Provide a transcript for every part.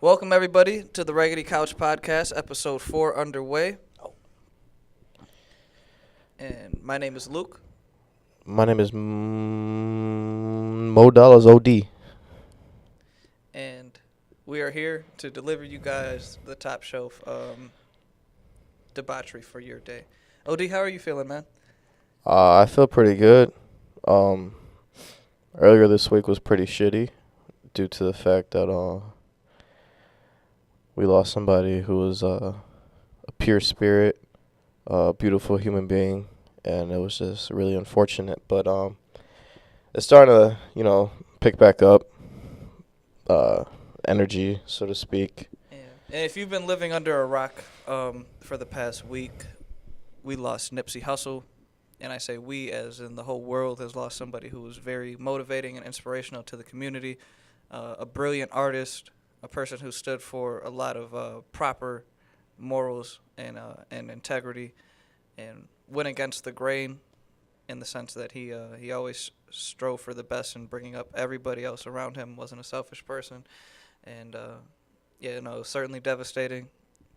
Welcome, everybody, to the Raggedy Couch Podcast, episode 4 underway. And my name is Luke. My name is Mo Dollars OD. And we are here to deliver you guys the top shelf debauchery for your day. OD, how are you feeling, man? I feel pretty good. Earlier this week was pretty shitty due to the fact that we lost somebody who was a pure spirit, a beautiful human being, and it was just really unfortunate. But it's starting to, pick back up, energy, so to speak. Yeah. And if you've been living under a rock for the past week, we lost Nipsey Hussle. And I say we as in the whole world has lost somebody who was very motivating and inspirational to the community, a brilliant artist, a person who stood for a lot of proper morals and integrity and went against the grain in the sense that he always strove for the best and bringing up everybody else around him, wasn't a selfish person. And, certainly devastating.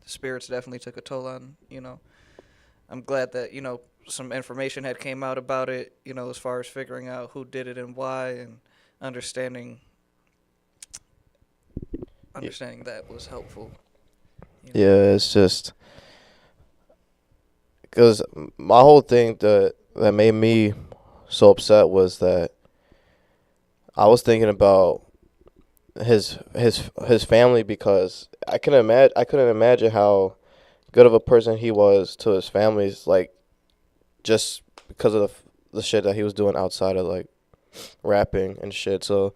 The spirits definitely took a toll on, I'm glad that, some information had came out about it, as far as figuring out who did it and why, and understanding that was helpful. Yeah, it's just because my whole thing that made me so upset was that I was thinking about his family, because I couldn't imagine how good of a person he was to his families, like, just because of the shit that he was doing outside of, like, rapping and shit. So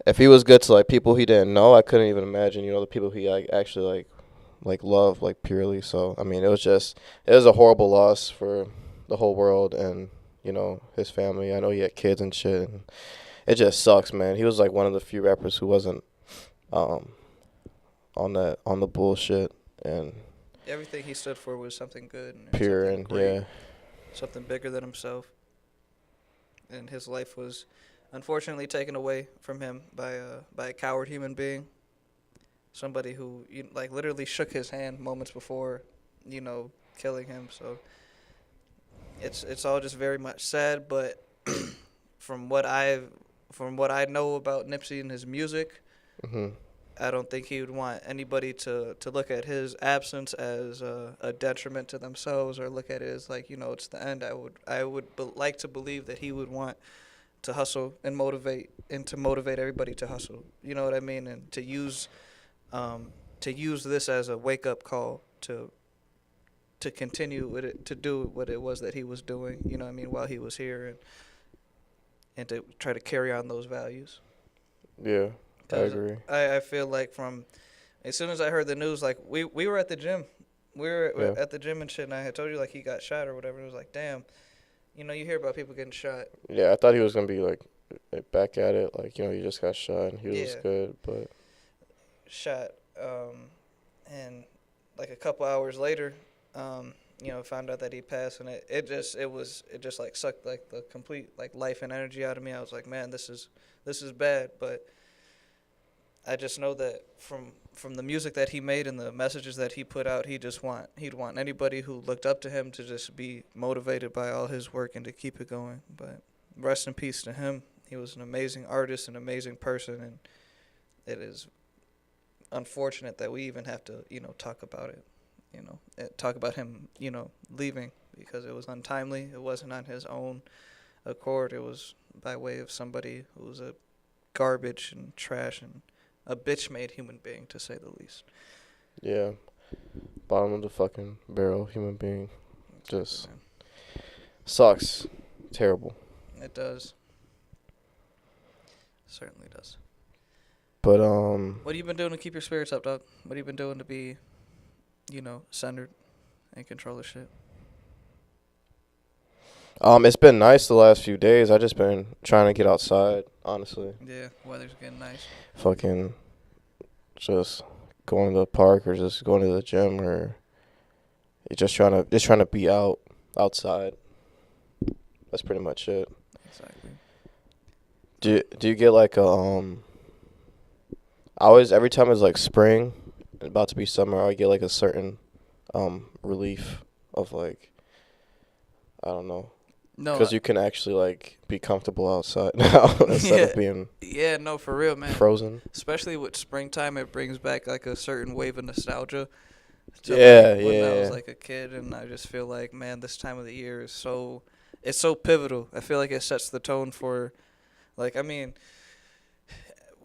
if he was good to, like, people he didn't know, I couldn't even imagine, the people he, like, actually, like love, like, purely. So, I mean, it was a horrible loss for the whole world and, his family. I know he had kids and shit, and it just sucks, man. He was, like, one of the few rappers who wasn't on the bullshit, and Everything he stood for was something good and pure something and great, yeah. something bigger than himself. And his life was unfortunately taken away from him by a coward human being, somebody who literally shook his hand moments before, killing him. So it's all just very much sad. But from what I know about Nipsey and his music, Mhm. I don't think he would want anybody to look at his absence as a detriment to themselves, or look at it as it's the end. I would like to believe that he would want to hustle and motivate everybody to hustle. You know what I mean? And to use this as a wake up call to continue with it, to do what it was that he was doing. You know what I mean? While he was here, and to try to carry on those values. Yeah, I agree. I feel like from as soon as I heard the news, like we were at the gym. We were at the gym and shit, and I had told you he got shot or whatever. It was like, damn, you hear about people getting shot. Yeah, I thought he was gonna be like back at it, like, he just got shot and he was good, but shot, and like a couple hours later, found out that he passed, and it just like sucked like the complete like life and energy out of me. I was like, man, this is bad, but I just know that from the music that he made and the messages that he put out, he'd want anybody who looked up to him to just be motivated by all his work and to keep it going. But rest in peace to him. He was an amazing artist, an amazing person, and it is unfortunate that we even have to, talk about it, talk about him, leaving, because it was untimely. It wasn't on his own accord. It was by way of somebody who was a garbage and trash and a bitch-made human being, to say the least. Yeah, bottom of the fucking barrel human being. Just sucks. Terrible. It does. Certainly does. But what have you been doing to keep your spirits up, dog? What have you been doing to be, centered and control of shit? It's been nice the last few days. I just been trying to get outside, honestly. Yeah, weather's getting nice. Fucking just going to the park or just going to the gym, or just trying to be outside. That's pretty much it. Exactly. Do you get like a I always every time it's like spring, about to be summer, I get like a certain relief of like I don't know, No, because you can actually like be comfortable outside now instead yeah, of being yeah, no, for real, man. frozen. Especially with springtime, it brings back like a certain wave of nostalgia to like Yeah, when I was yeah, like a kid, and I just feel like, man, this time of the year is so, it's so pivotal. I feel like it sets the tone for, like, I mean,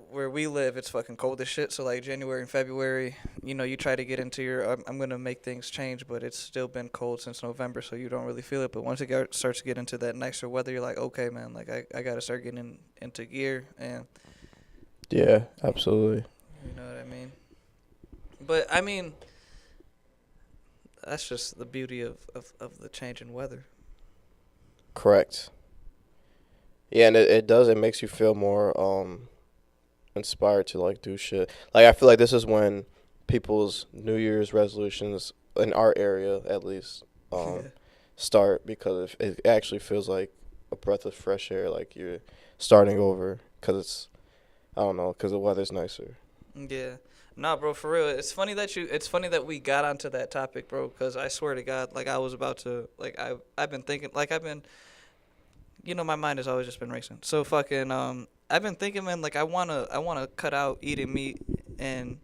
where we live, it's fucking cold as shit. So like January and February, you try to get into your, I'm gonna make things change, but it's still been cold since November, so you don't really feel it. But once it starts to get into that nicer weather, you're like, okay, man, like I gotta start getting into gear, and yeah, absolutely. you know what I mean. But I mean, that's just the beauty of the change in weather. Correct. Yeah, and it does. It makes you feel more inspired to like do shit. Like I feel like this is when people's New Year's resolutions in our area at least Yeah. start because it actually feels like a breath of fresh air. Like you're starting over because it's I don't know because the weather's nicer. Yeah. Nah, bro, for real. It's funny that we got onto that topic, bro, cuz I swear to God, like I was about to like I've been thinking like my mind has always just been racing. So fucking I've been thinking, man, like I want to cut out eating meat, and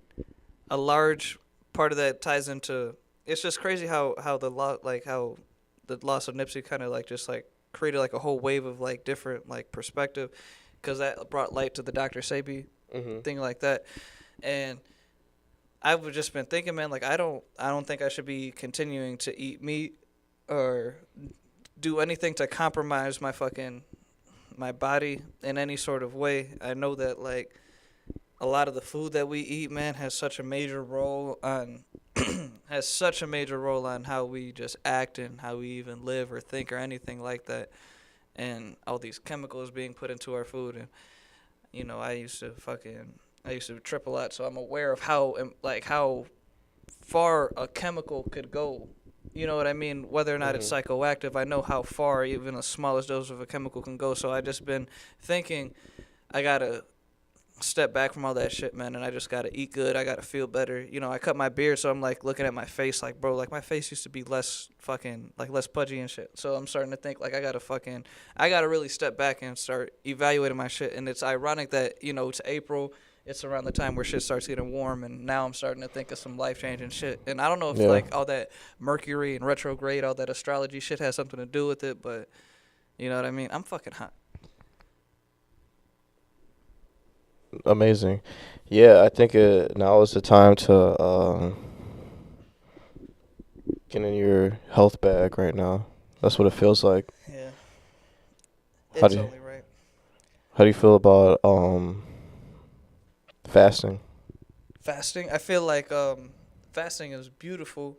a large part of that ties into, it's just crazy how the loss of Nipsey kind of like just like created like a whole wave of like different like perspective, cuz that brought light to the Dr. Sabi Mhm. thing like that. And I've just been thinking, man, like I don't think I should be continuing to eat meat or do anything to compromise my body in any sort of way. I know that like a lot of the food that we eat, man, has such a major role on has such a major role on how we just act and how we even live or think or anything like that. And all these chemicals being put into our food, and I used to trip a lot, so I'm aware of how far a chemical could go. You know what I mean? Whether or not it's Mhm. psychoactive, I know how far even the smallest dose of a chemical can go. So I just been thinking I gotta step back from all that shit, man, and I just gotta eat good. I gotta feel better. I cut my beard, so I'm like looking at my face, like, bro, like my face used to be less fucking like less pudgy and shit. So I'm starting to think like I gotta really step back and start evaluating my shit. And it's ironic that it's April. It's around the time where shit starts getting warm, and now I'm starting to think of some life changing shit. And I don't know if Yeah. like all that Mercury and retrograde, all that astrology shit has something to do with it, but you know what I mean. I'm fucking hot. Amazing. Yeah, I think now is the time to get in your health bag right now. That's what it feels like. Yeah, How it's do you only right. how do you feel about fasting? Fasting, I feel like fasting is beautiful,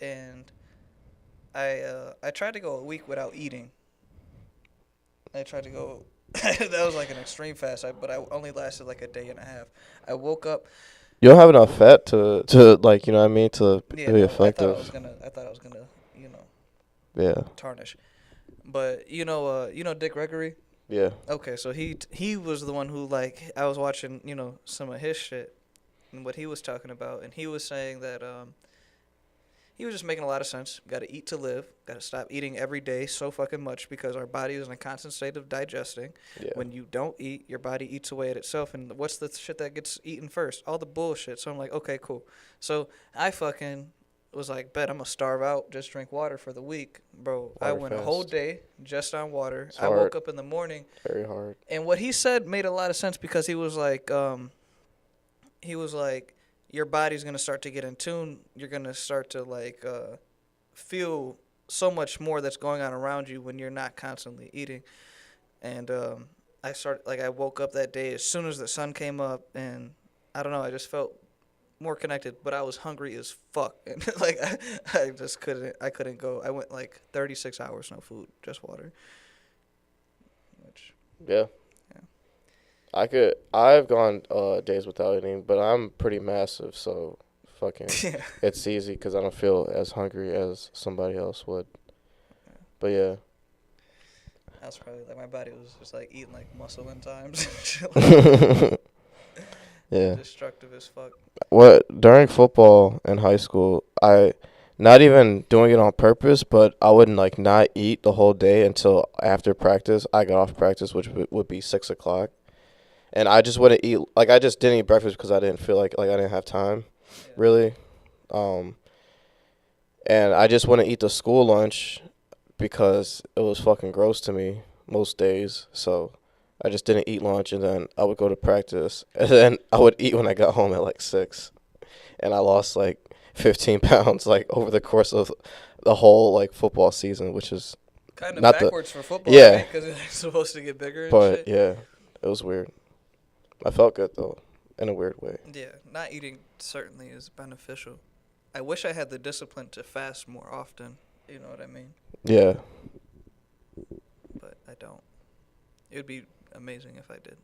and I tried to go a week without eating. I tried to go. That was like an extreme fast, but I only lasted like a day and a half. I woke up. You don't have enough fat to like you know what I mean to Yeah, be no, effective. I thought I was gonna, Yeah. tarnish. But Dick Gregory. Yeah. Okay, so he was the one who like I was watching some of his shit and what he was talking about, and he was saying that he was just making a lot of sense. Got to eat to live. Got to stop eating every day so fucking much because our body is in a constant state of digesting. Yeah. When you don't eat, your body eats away at itself. And what's the shit that gets eaten first? All the bullshit. So I'm like, okay, cool. So I fucking was like, bet I'm going to starve out, just drink water for the week. Bro, I Water went a whole fast. day just on water. It's I hard. woke up in the morning, Very hard. and what he said made a lot of sense because he was like, your body's going to start to get in tune. You're going to start to like, feel so much more that's going on around you when you're not constantly eating. And I woke up that day as soon as the sun came up, and I don't know, I just felt more connected, but I was hungry as fuck. And like I just couldn't go. I went like 36 hours no food, just water. Which Yeah. yeah. I've gone days without eating, but I'm pretty massive, so fucking Yeah. it's easy because I don't feel as hungry as somebody else would. But yeah. I was probably like my body was just like eating like muscle in times. Yeah. Destructive as fuck. What during football in high school, I not even doing it on purpose, but I wouldn't like not eat the whole day until after practice. I got off practice, which would be 6 o'clock, and I just wouldn't eat. Like I just didn't eat breakfast because I didn't feel like I didn't have time, Yeah. really. Um, and I just wouldn't eat the school lunch because it was fucking gross to me most days. So I just didn't eat lunch, and then I would go to practice, and then I would eat when I got home at like 6, and I lost like 15 pounds like over the course of the whole like football season, which is Kind of not the backwards for football, yeah, right? Because it's supposed to get bigger and but shit. yeah, it was weird. I felt good though, in a weird way. Yeah, not eating certainly is beneficial. I wish I had the discipline to fast more often. You know what I mean? Yeah, But I don't. It would be amazing if I did.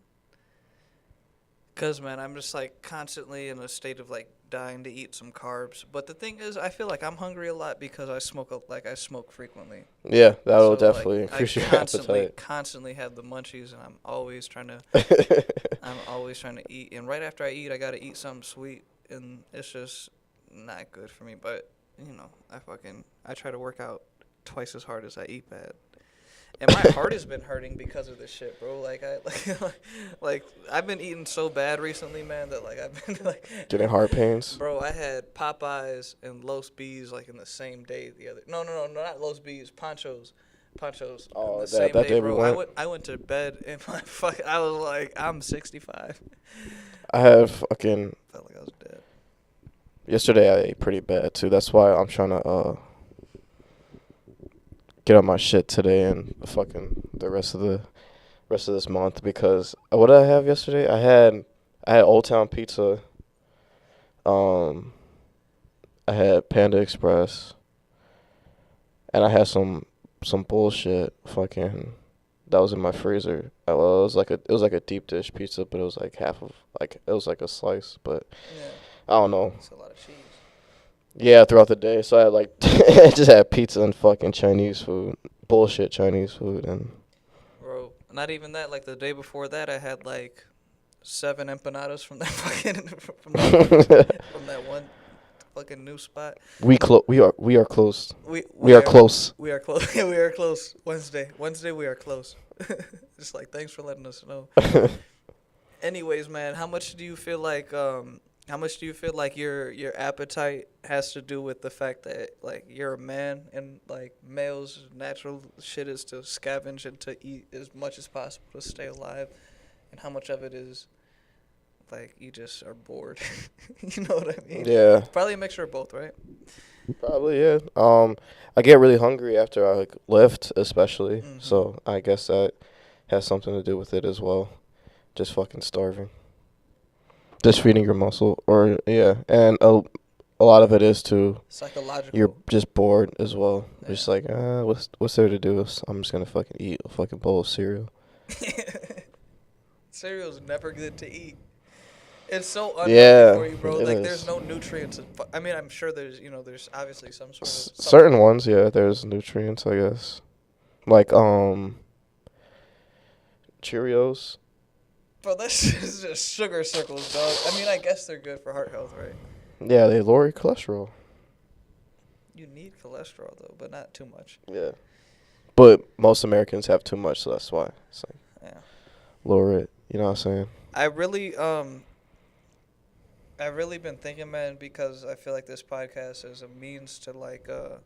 Cause man, I'm just like constantly in a state of like dying to eat some carbs. But the thing is, I feel like I'm hungry a lot because I smoke frequently. yeah, that will So definitely like I increase your constantly have the munchies, and I'm always trying to appetite. eat. And right after I eat, I gotta eat something sweet, and it's just not good for me. But you know, I try to work out twice as hard as I eat bad. And my heart has been hurting because of this shit, bro. Like like I've been eating so bad recently, man, that like I've been like Getting heart pains. bro, I had Popeyes and Los B's like in the same day no, not Los B's, Panchos. Oh, in the that- same that day, day we bro. went? I went to bed and I was like, I'm 65. I have fucking Felt like I was dead. yesterday. I ate pretty bad too. That's why I'm trying to get on my shit today and fucking the rest of this month, because what did I have yesterday? I had Old Town Pizza. I had Panda Express, and I had some bullshit fucking that was in my freezer. Well, it was like a deep dish pizza, but it was like it was like a slice, but Yeah, I don't know. it's a lot of cheese. Yeah, throughout the day. So I had like I just had pizza and fucking Chinese food, bullshit Chinese food, and Bro, not even that. Like the day before that, I had like 7 empanadas from that fucking from that one fucking new spot. we are close. We We are close. We are close. We are close. Wednesday we are close. Just like thanks for letting us know. Anyways, man, how much do you feel like your appetite has to do with the fact that like you're a man and like males' natural shit is to scavenge and to eat as much as possible to stay alive, and how much of it is like you just are bored? You know what I mean? Yeah, Probably a mixture of both, right? probably yeah. I get really hungry after I like lift, especially. Mhm. So I guess that has something to do with it as well. Just fucking starving. Just feeding your muscle, or yeah, and a lot of it is too. Psychological. You're just bored as well. Yeah. Just like, what's there to do? I'm just gonna fucking eat a fucking bowl of cereal. Cereal's never good to eat. It's so unhealthy Yeah, for you, bro. it Like is. there's no nutrients. I mean, I'm sure there's obviously some sort of Certain ones, yeah, there's nutrients, I guess. Like Cheerios. Bro, that's just sugar circles, dog. I mean, I guess they're good for heart health, right? Yeah, they lower your cholesterol. You need cholesterol though, but not too much. Yeah. But most Americans have too much, so that's why. It's like Yeah. lower it. You know what I'm saying? I've really been thinking, man, because I feel like this podcast is a means to like a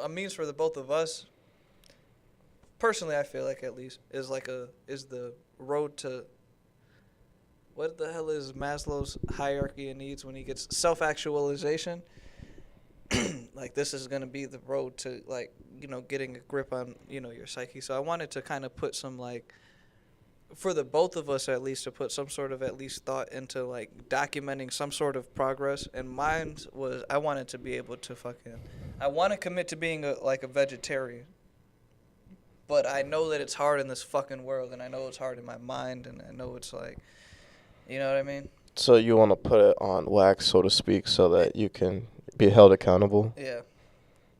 means for the both of us. Personally, I feel like at least is the road to what the hell is Maslow's hierarchy of needs when he gets self-actualization. Like this is gonna be the road to like getting a grip on your psyche. So I wanted to kind of put some like for the both of us at least to put some sort of at least thought into like documenting some sort of progress. And mine was I wanted to be able to I want to commit to being a vegetarian. But I know that it's hard in this fucking world, and I know it's hard in my mind, and I know it's like, you know what I mean? So you want to put it on wax, so to speak, so that you can be held accountable? Yeah.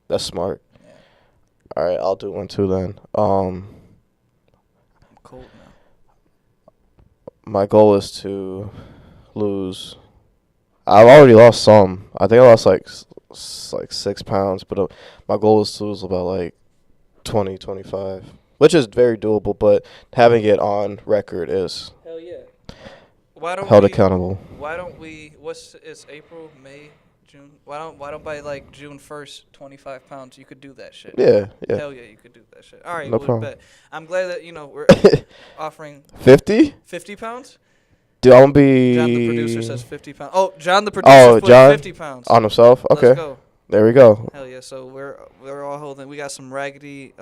That's smart. Yeah. All right, I'll do one too then. cold now. My goal is to lose. I've already lost some. I think I lost like 6 pounds, but my goal is to lose about like 20, 25, which is very doable. But having it on record is Hell yeah. Why don't held we? accountable. Why don't we? It's April, May, June. Why don't by like June 1st, 25 pounds? You could do that shit. Yeah, yeah, Hell yeah, you could do that shit. All right, no well, problem. bet. I'm glad that we're offering 50? 50 pounds. Dude, I'm gonna be. John the producer says 50 pounds. Oh, John the producer put John 50 pounds. on himself. Okay, Let's go. there we go. Hell yeah. So we're all holding. We got some Raggedy.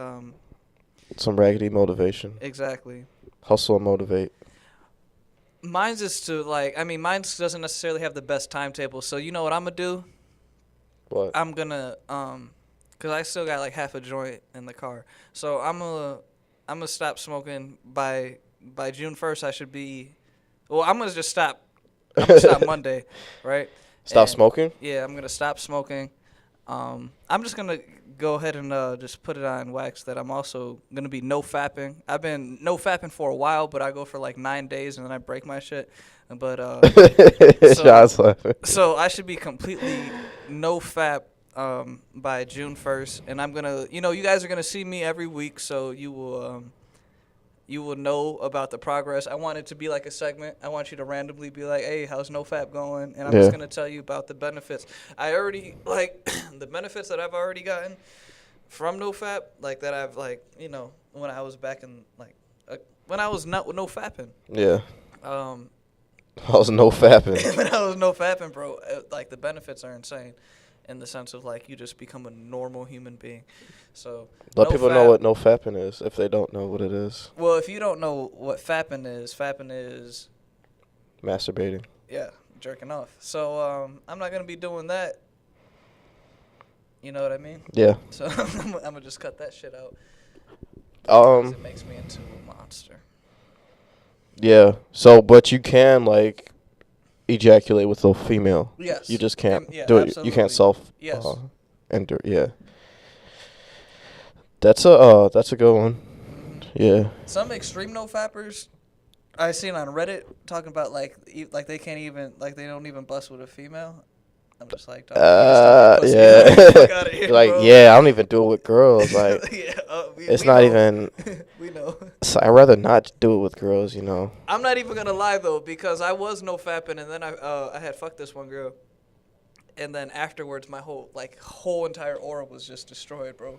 Some Raggedy motivation. Exactly. Hustle and motivate. Mine's is to mine's doesn't necessarily have the best timetable. So you know what I'm gonna do? What? I'm gonna cause I still got like half a joint in the car. So I'm gonna stop smoking by June 1st. I should be. Well, I'm gonna just stop. I'm gonna stop Monday, right? Stop And, smoking? Yeah, I'm gonna stop smoking. I'm just gonna go ahead and just put it on wax that I'm also gonna be no fapping. I've been no fapping for a while, but I go for like 9 days and then I break my shit. But John's laughing. so I should be completely no fap by June 1st, and I'm gonna, you guys are gonna see me every week, so you will know about the progress. I want it to be like a segment. I want you to randomly be like, hey, how's NoFap going? And I'm just going to tell you about the benefits. I already, like, the benefits that I've already gotten from NoFap, like, that I've, like, when I was back in, like, when I was not no fapping. Yeah. I was no fapping. When I was no fapping, bro, like, the benefits are insane in the sense of, like, you just become a normal human being. So let people know what no fapping is if they don't know what it is. Well, if you don't know what fapping is masturbating. Yeah, jerking off. So I'm not gonna be doing that. You know what I mean? Yeah. So I'm gonna just cut that shit out. It makes me into a monster. Yeah. So, but you can like ejaculate with a female. Yes. You just can't yeah, do it. absolutely. You can't self. Yes. Enter. Yeah. That's a good one. Mm-hmm. Yeah. Some extreme no fappers I seen on Reddit talking about like they can't even they don't even bust with a female. I'm just like, yeah. Here, like, bro. yeah, I don't even do it with girls. Like, yeah, it's we not know. even. We know. So I'd rather not do it with girls, I'm not even gonna lie though, because I was no fapping, and then I had fucked this one girl, and then afterwards my whole entire aura was just destroyed, bro.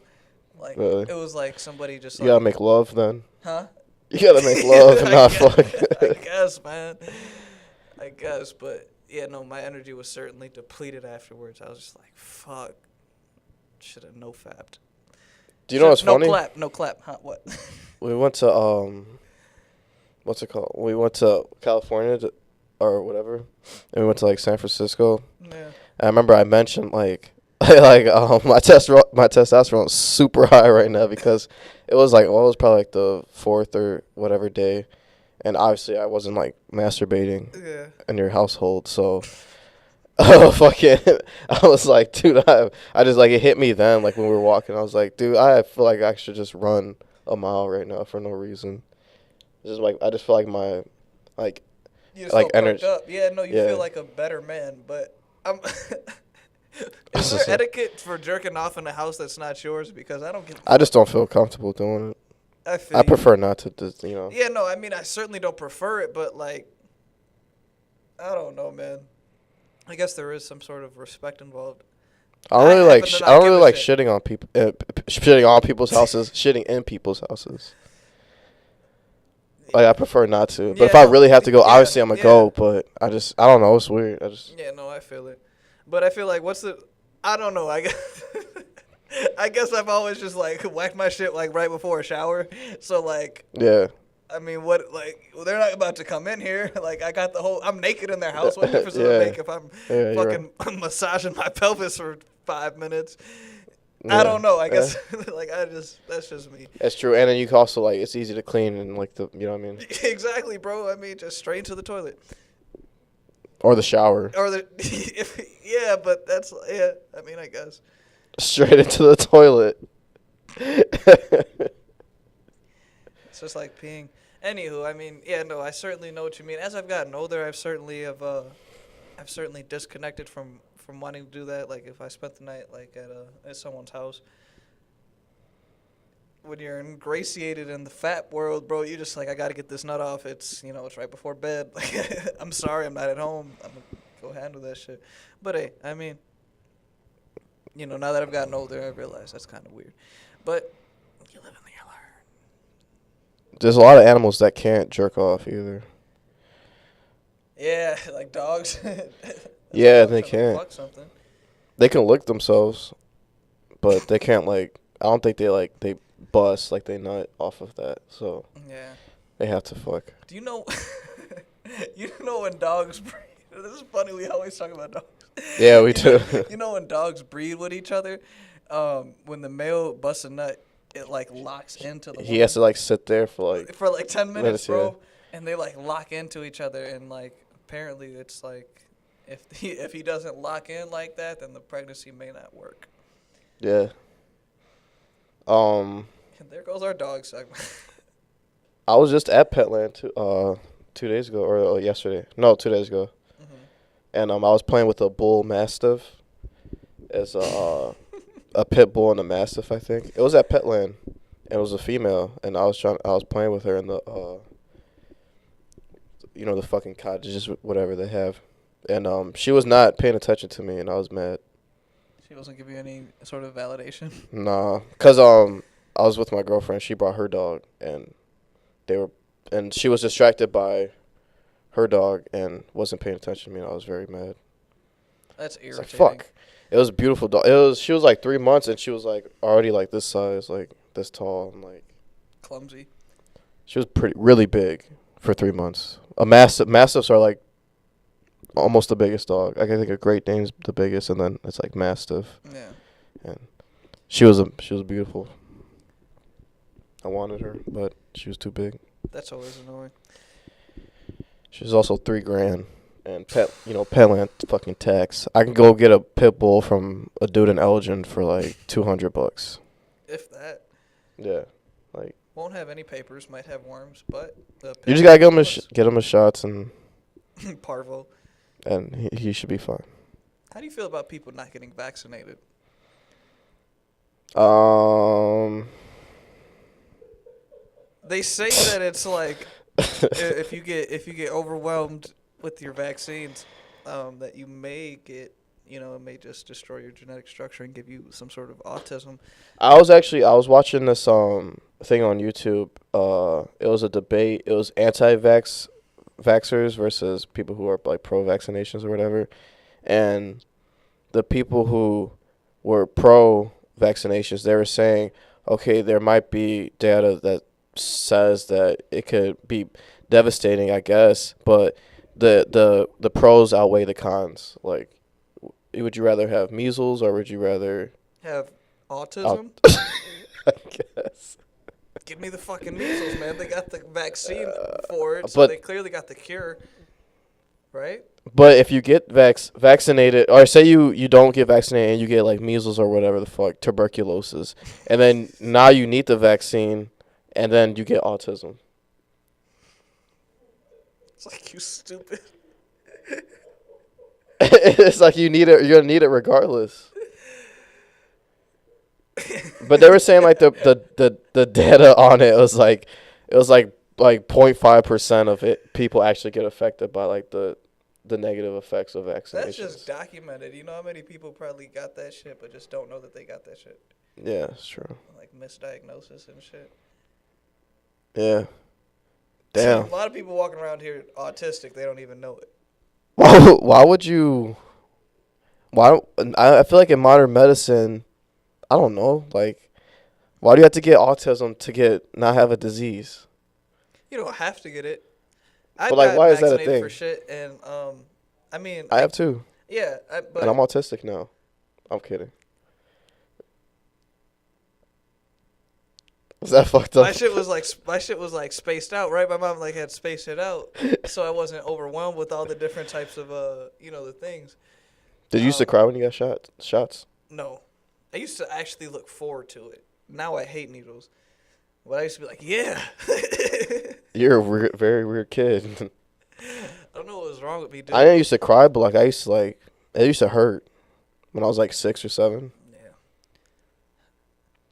Like really? It was like somebody just. You gotta make love then. Huh? You gotta make love and not fuck. I guess, man. I guess, but yeah, no, my energy was certainly depleted afterwards. I was just like, fuck. Should have no fapped. Do you know what's funny? No clap. Huh? What? We went to what's it called? We went to California or whatever, and we went to like San Francisco. Yeah. I remember I mentioned like my testosterone's super high right now because it was like, well, it was probably like the 4th or whatever day, and obviously I wasn't like masturbating in your household, so fucking I was like, dude, I just like it hit me then, like when we were walking, I was like, dude, I feel like I should just run a mile right now for no reason. It's just like I just feel like my you just like feel energy. Up. Yeah, no, you feel like a better man, but I'm. Is there etiquette for jerking off in a house that's not yours? Because I just don't feel comfortable doing it. I prefer not to, Yeah, no, I mean, I certainly don't prefer it, but, like, I don't know, man. I guess there is some sort of respect involved. I don't really like shitting on people, shitting on people's houses, shitting in people's houses. Like, I prefer not to. But if I really have to go, obviously I'm going to go, but I don't know, it's weird. Yeah, no, I feel it. But I feel like I don't know, I guess I guess I've always just like whacked my shit like right before a shower. So like yeah. I mean, they're not about to come in here. Like I got I'm naked in their house. What difference does it make if I'm fucking massaging my pelvis for 5 minutes? Yeah. I don't know. I guess that's just me. That's true. And then you can also like it's easy to clean and like you know what I mean? Exactly, bro. I mean, just straight into the toilet. Or the shower. Or but I mean, I guess. Straight into the toilet. It's just like peeing. Anywho, I mean, yeah, no, I certainly know what you mean. As I've gotten older, I've certainly disconnected from wanting to do that. Like if I spent the night like at someone's house, when you're ingratiated in the fat world, bro, you just like, I gotta get this nut off. It's right before bed. Like, I'm sorry, I'm not at home. I'm gonna go handle that shit. But hey, I mean, now that I've gotten older, I realize that's kind of weird. But you live and you learn. There's a lot of animals that can't jerk off either. Yeah, like dogs. Yeah, they can't. Fuck something. They can lick themselves, but they can't like. I don't think they bust like they nut off of that. So yeah, they have to fuck. Do you know? You know when dogs breed? This is funny. We always talk about dogs. Yeah, we do. You know when dogs breed with each other? When the male busts a nut, it like locks into the. He has to like sit there for like 10 minutes, bro, yeah. And they like lock into each other, and like apparently it's like if he doesn't lock in like that, then the pregnancy may not work. Yeah. And there goes our dog segment. I was just at Petland 2 days ago or yesterday. No, 2 days ago. Mm-hmm. And I was playing with a bull mastiff. As a pit bull and a mastiff, I think. It was at Petland. And it was a female, and I was playing with her in the the fucking cottages, whatever they have. And she was not paying attention to me, and I was mad. She wasn't giving you any sort of validation? Nah, cause I was with my girlfriend. She brought her dog, and she was distracted by her dog and wasn't paying attention to me. And I was very mad. That's irritating. It's like, fuck. It was a beautiful dog. She was like 3 months, and she was like already like this size, like this tall, and like clumsy. She was really big for 3 months. Mastiffs are like almost the biggest dog. I think a Great Dane's the biggest, and then it's like Mastiff. Yeah. And she was beautiful. I wanted her, but she was too big. That's always annoying. She was also $3,000, and Petland fucking tax. I can go get a pit bull from a dude in Elgin for like $200. If that. Yeah, like. Won't have any papers. Might have worms, but. You just gotta get him a shots and. Parvo. And he should be fine. How do you feel about people not getting vaccinated? They say that it's like if you get overwhelmed with your vaccines, that you may get, it may just destroy your genetic structure and give you some sort of autism. I was watching this thing on YouTube. It was a debate. It was vaxxers versus people who are like pro vaccinations or whatever, and the people who were pro vaccinations, they were saying, okay, there might be data that says that it could be devastating, I guess, but the pros outweigh the cons. Like, would you rather have measles or would you rather have autism? I guess. Give me the fucking measles, man. They got the vaccine for it, so they clearly got the cure, right? But if you get vaccinated, or say you don't get vaccinated and you get like measles or whatever the fuck, tuberculosis, and then now you need the vaccine, and then you get autism. It's like, you stupid. It's like you need it. You're gonna need it regardless. But they were saying like the data on it was like 0.5% of it people actually get affected by like the negative effects of vaccinations. That's just documented. You know how many people probably got that shit but just don't know that they got that shit? Yeah, it's true. Like misdiagnosis and shit. Yeah. Damn. A lot of people walking around here autistic, they don't even know it. Why would you? I feel like in modern medicine, I don't know. Like, why do you have to get autism to not have a disease? You don't have to get it. But like, why is that a thing? For shit, and I mean, I have too. Yeah, and I'm autistic now. I'm kidding. Was that fucked up? My shit was like spaced out, right? My mom like had spaced it out, so I wasn't overwhelmed with all the different types of the things. Did you used to cry when you got shots? No, I used to actually look forward to it. Now I hate needles. But I used to be like, yeah. You're a very weird kid. I don't know what was wrong with me, dude. I didn't used to cry, but like I used to like it used to hurt when I was like 6 or 7. Yeah. I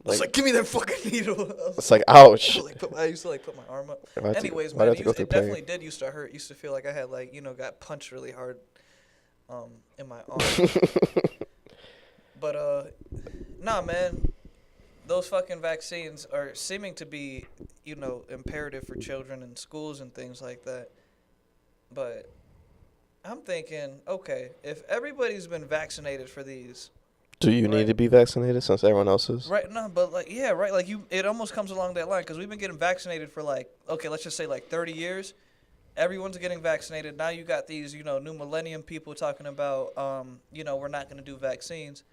Like, was like, give me that fucking needle. it's like ouch. I used to like put my arm up. Anyways, Why'd I man, have to go through it definitely pain? did used to hurt. Used to feel like I had like got punched really hard, in my arm. But nah, man, those fucking vaccines are seeming to be imperative for children in schools and things like that. But I'm thinking, okay, if everybody's been vaccinated for these, Do you need to be vaccinated since everyone else is? right? No, but like, yeah, right. Like it almost comes along that line because we've been getting vaccinated for like, okay, let's just say like 30 years. Everyone's getting vaccinated. Now you got these, new millennium people talking about, we're not going to do vaccines.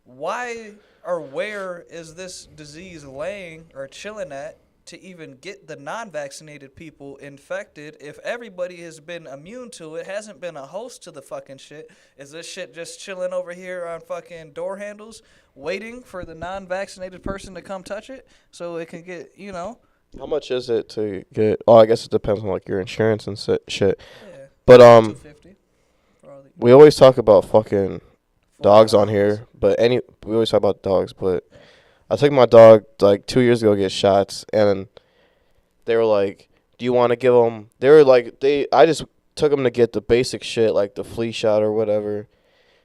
Why or where is this disease laying or chilling at to even get the non-vaccinated people infected if everybody has been immune to it, hasn't been a host to the fucking shit? Is this shit just chilling over here on fucking door handles waiting for the non-vaccinated person to come touch it so it can get, How much is it to get? Oh, I guess it depends on like your insurance and shit. Yeah, But 250 probably. we always talk about fucking dogs on $40. here, but we always talk about dogs. But I took my dog like 2 years ago to get shots, and they were like, "Do you want to give him?" They were like, I just took him to get the basic shit like the flea shot or whatever,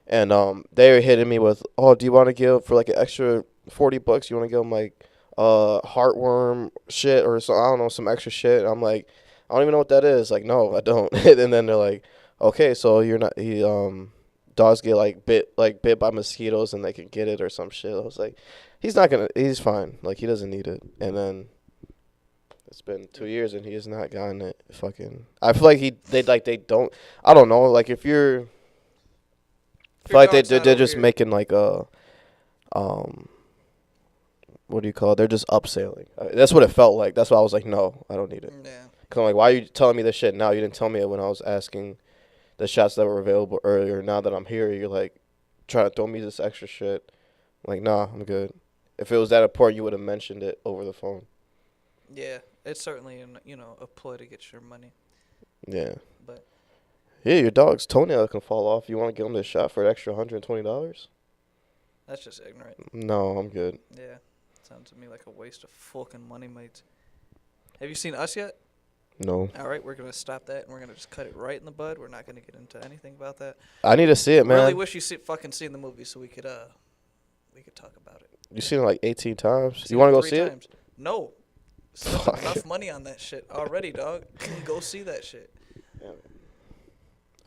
and they were hitting me with, "Oh, do you want to give for like an extra $40? You want to give him like heartworm shit or so I don't know some extra shit?" And I'm like, I don't even know what that is. Like, no, I don't. And then they're like, okay, so you're not dogs get like bit by mosquitoes and they can get it or some shit. I was like, he's fine. Like he doesn't need it. And then it's been 2 years and he has not gotten it. Fucking, I feel like they don't. I don't know. Like if you're, I feel like they're just making like a what do you call it? They're just upselling. That's what it felt like. That's why I was like, no, I don't need it. Yeah. Cause I'm like, why are you telling me this shit now? You didn't tell me it when I was asking the shots that were available earlier. Now that I'm here, you're like trying to throw me this extra shit. I'm like, nah, I'm good. If it was that important, you would have mentioned it over the phone. Yeah, it's certainly a ploy to get your money. Yeah. But yeah, your dog's toenail can fall off. You want to give him this shot for an extra $120? that's just ignorant. No, I'm good. Yeah, sounds to me like a waste of fucking money, mates. Have you seen Us yet? No. All right, we're gonna stop that and we're gonna just cut it right in the bud. We're not gonna get into anything about that. I need to see it, man. Really wish you fucking seen the movie so we could talk about it. You seen it like 18 times. You want to go see times. It? No. Spent enough money on that shit already, dog. Go see that shit. Yeah.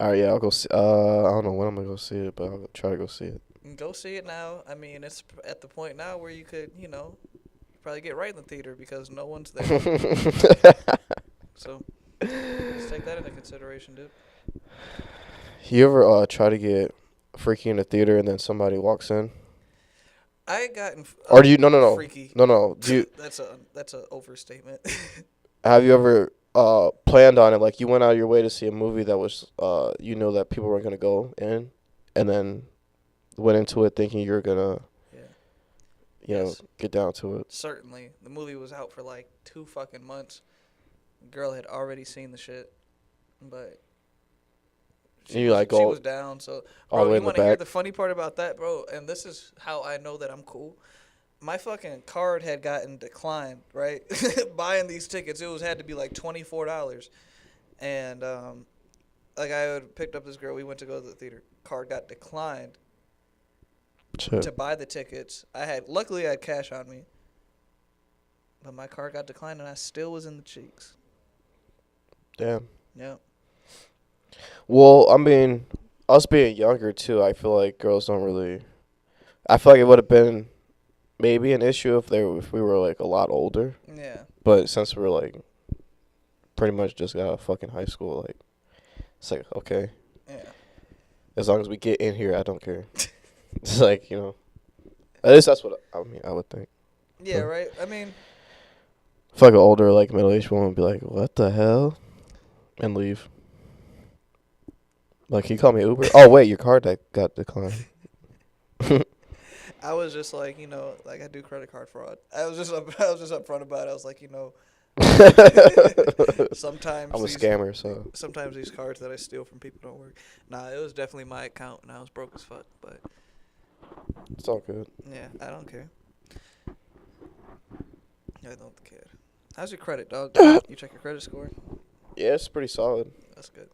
All right, yeah, I'll go see. I don't know when I'm gonna go see it, but I'll try to go see it. Go see it now. I mean, it's at the point now where you could, probably get right in the theater because no one's there. So, just take that into consideration, dude. You ever try to get freaky in the theater and then somebody walks in? I got or do you no freaky. No do you that's a overstatement. have you ever planned on it, like you went out of your way to see a movie that was that people weren't gonna go in, and then went into it thinking you were gonna get down to it? Certainly. The movie was out for like 2 fucking months. The girl had already seen the shit, but she was down. So, bro, you want to hear the funny part about that, bro? And this is how I know that I'm cool. My fucking card had gotten declined, right? Buying these tickets, had to be like $24. And like I had picked up this girl, we went to go to the theater. Card got declined. Shit. To buy the tickets. Luckily I had cash on me. But my card got declined and I still was in the cheeks. Damn. Yeah. Well, I mean, us being younger too, I feel like girls don't really. I feel like it would have been maybe an issue if we were like a lot older. Yeah. But since we're like pretty much just got out of fucking high school, like it's like okay. Yeah. As long as we get in here, I don't care. It's like, at least that's what I would think. Yeah, right. I mean, I feel like an older, like middle-aged woman would be like, "What the hell," and leave. Like, he called me Uber. Oh wait, your card that got declined. I was just like, like I do credit card fraud. I was just upfront about it. I was like, I'm sometimes a scammer, so sometimes these cards that I steal from people don't work. Nah, it was definitely my account, and I was broke as fuck. But it's all good. yeah, I don't care. I don't care. How's your credit, dog? You check your credit score? Yeah, it's pretty solid. That's good.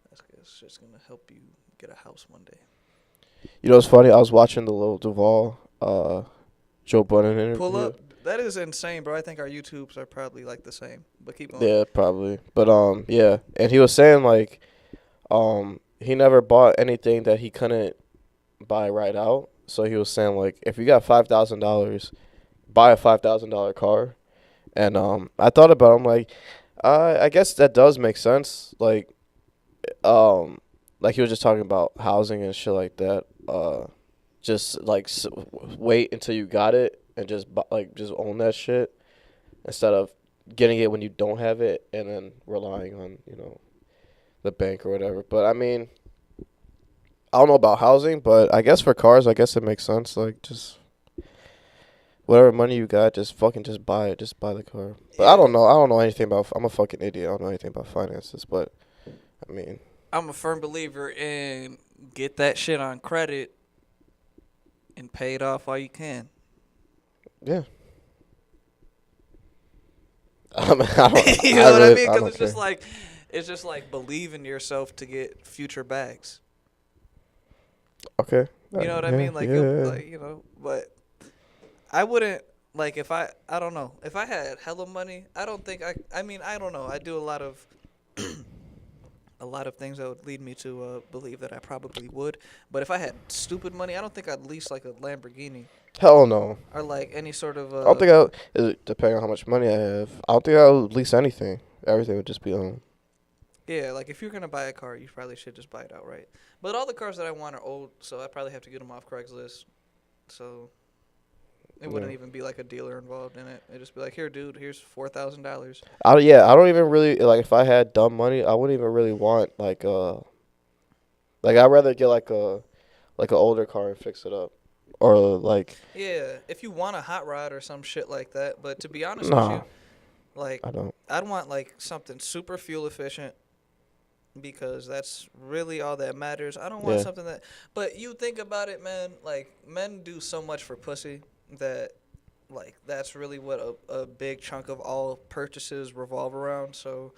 That's good. It's just gonna help you get a house one day. You know, it's funny. I was watching the Lil Duval, Joe Budden interview. Pull up. That is insane, bro. I think our YouTubes are probably like the same. But keep on. Yeah, probably. But yeah. And he was saying like, he never bought anything that he couldn't buy right out. So he was saying like, if you got $5,000, buy a $5,000 car. And I thought about it, I'm like, I guess that does make sense. Like he was just talking about housing and shit like that. Just like wait until you got it and just just own that shit instead of getting it when you don't have it and then relying on the bank or whatever. But I mean, I don't know about housing, but I guess for cars, I guess it makes sense. Like just whatever money you got, just buy it. Just buy the car. But I don't know. I don't know anything about. I'm a fucking idiot. I don't know anything about finances. But I mean, I'm a firm believer in get that shit on credit and pay it off while you can. yeah. I don't, You know what I mean? I Because don't it's just like believe in yourself to get future bags. Okay. You know what I Yeah, mean? Like, yeah. But I wouldn't like if I don't know if I had hella money. I don't think I mean I don't know. I do a lot of a lot of things that would lead me to believe that I probably would. But if I had stupid money, I don't think I'd lease like a Lamborghini Hell no. or like any sort of. I don't think depending on how much money I have, I don't think I would lease anything. Everything would just be on. Yeah, like if you're gonna buy a car, you probably should just buy it outright. But all the cars that I want are old, so I probably have to get them off Craigslist. So it wouldn't even be like a dealer involved in it. It'd just be like, here, dude, here's $4,000. I don't even really like if I had dumb money, I wouldn't even really want like I'd rather get like an older car and fix it up. Or like Yeah, if you want a hot rod or some shit like that. But to be honest nah, with you, like I don't. I'd want like something super fuel efficient because that's really all that matters. I don't want something that. But you think about it, man. Like men do so much for pussy that, like, that's really what a big chunk of all purchases revolve around. So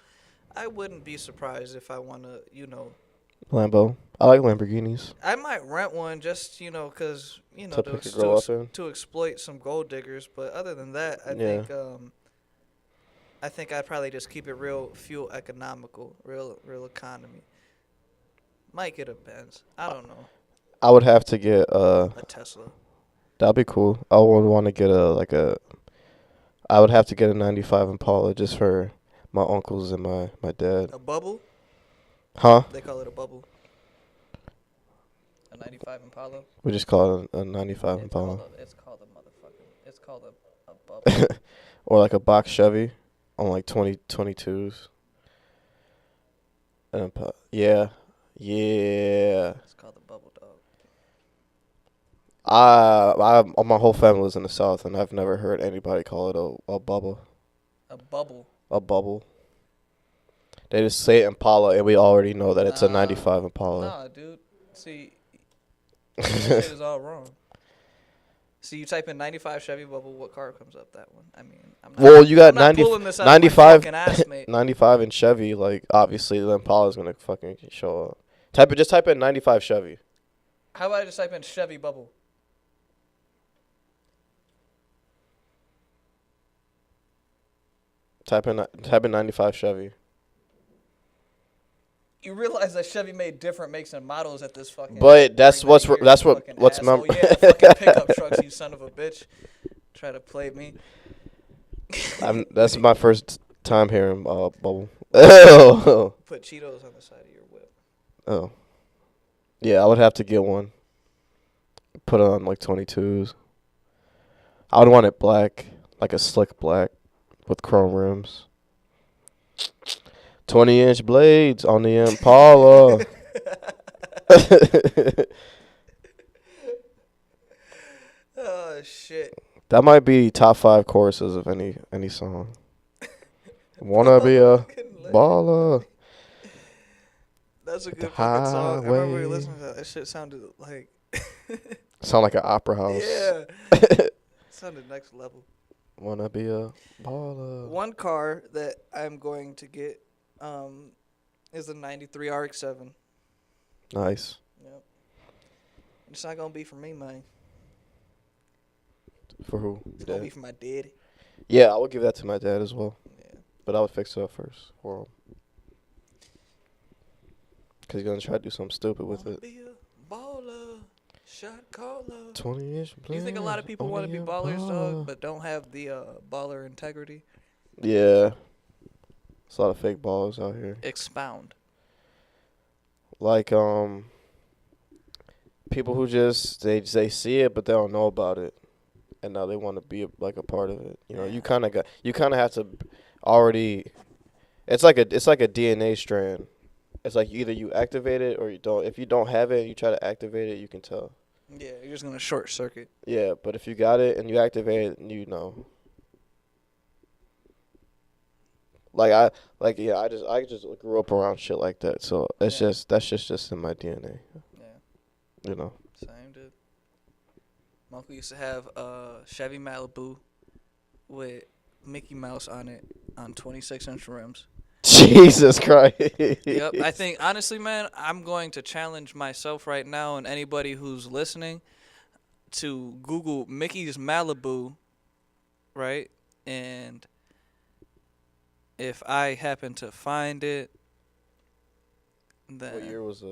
I wouldn't be surprised if I want to, Lambo. I like Lamborghinis. I might rent one just, because, To pick a girl up in. to exploit some gold diggers. But other than that, I think I'd probably just keep it real fuel economical, real economy. Might get a Benz. I don't know. I would have to get A Tesla. That'd be cool. I would want to get I would have to get a 95 Impala just for my uncles and my dad. A bubble? Huh? They call it a bubble. A 95 Impala? We just call it a 95 Impala. It's called a motherfucking. It's called a bubble. Or like a box Chevy on like 2022s. Yeah. It's called a bubble, dog. My whole family lives in the South, and I've never heard anybody call it a bubble. A bubble. A bubble. They just say Impala, and we already know that it's a 95 Impala. Nah, dude. See, that shit is all wrong. See, you type in 95 Chevy bubble, what car comes up? That one. I mean, I'm not. Well, you got I'm not 90, pulling this out 95, of my fucking ass, mate. 95 and Chevy. Like obviously, the Impala's gonna fucking show up. Just type in 95 Chevy. How about I just type in Chevy bubble? Type in 95 Chevy. You realize that Chevy made different makes and models at this fucking. But that's what's Yeah, fucking pickup trucks, you son of a bitch. Try to play me. That's my first time hearing bubble. Oh. Put Cheetos on the side of your whip. Oh. Yeah, I would have to get one. Put it on like 22s. I would want it black, like a slick black with chrome rims. 20-inch blades on the Impala. Oh shit. That might be top 5 choruses of any song. Wanna be a Fucking baller. That's a The good fucking song. I remember highway. listening to that. That shit sounded like Sound like an opera house. yeah. Sounded next level. Wanna be a baller. One car that I'm going to get is a 93 RX-7. Nice. Yep. It's not gonna be for me, man. For who? It's Your gonna be dad? for my daddy. Yeah, I would give that to my dad as well. Yeah. But I would fix it up first for him. Because he's going to try to do something stupid with Wanna it. be a baller, shot caller. 20-inch You think a lot of people want to be ballers, dog, baller. but don't have the baller integrity? Yeah. There's a lot of fake ballers out here. Expound. Like, people who just, they see it, but they don't know about it. And now they want to be like a part of it. You know, you kind of have to already, it's like a DNA strand. It's like either you activate it or you don't. If you don't have it and you try to activate it, you can tell. Yeah, you're just gonna short circuit. Yeah, but if you got it and you activate it, you know. I just grew up around shit like that, so it's Yeah. that's just in my DNA, Yeah, you know. same dude. My uncle used to have a Chevy Malibu with Mickey Mouse on it on 26-inch rims. Jesus Christ. Yep. I think honestly, man, I'm going to challenge myself right now and anybody who's listening to Google Mickey's Malibu, right? And if I happen to find then What year was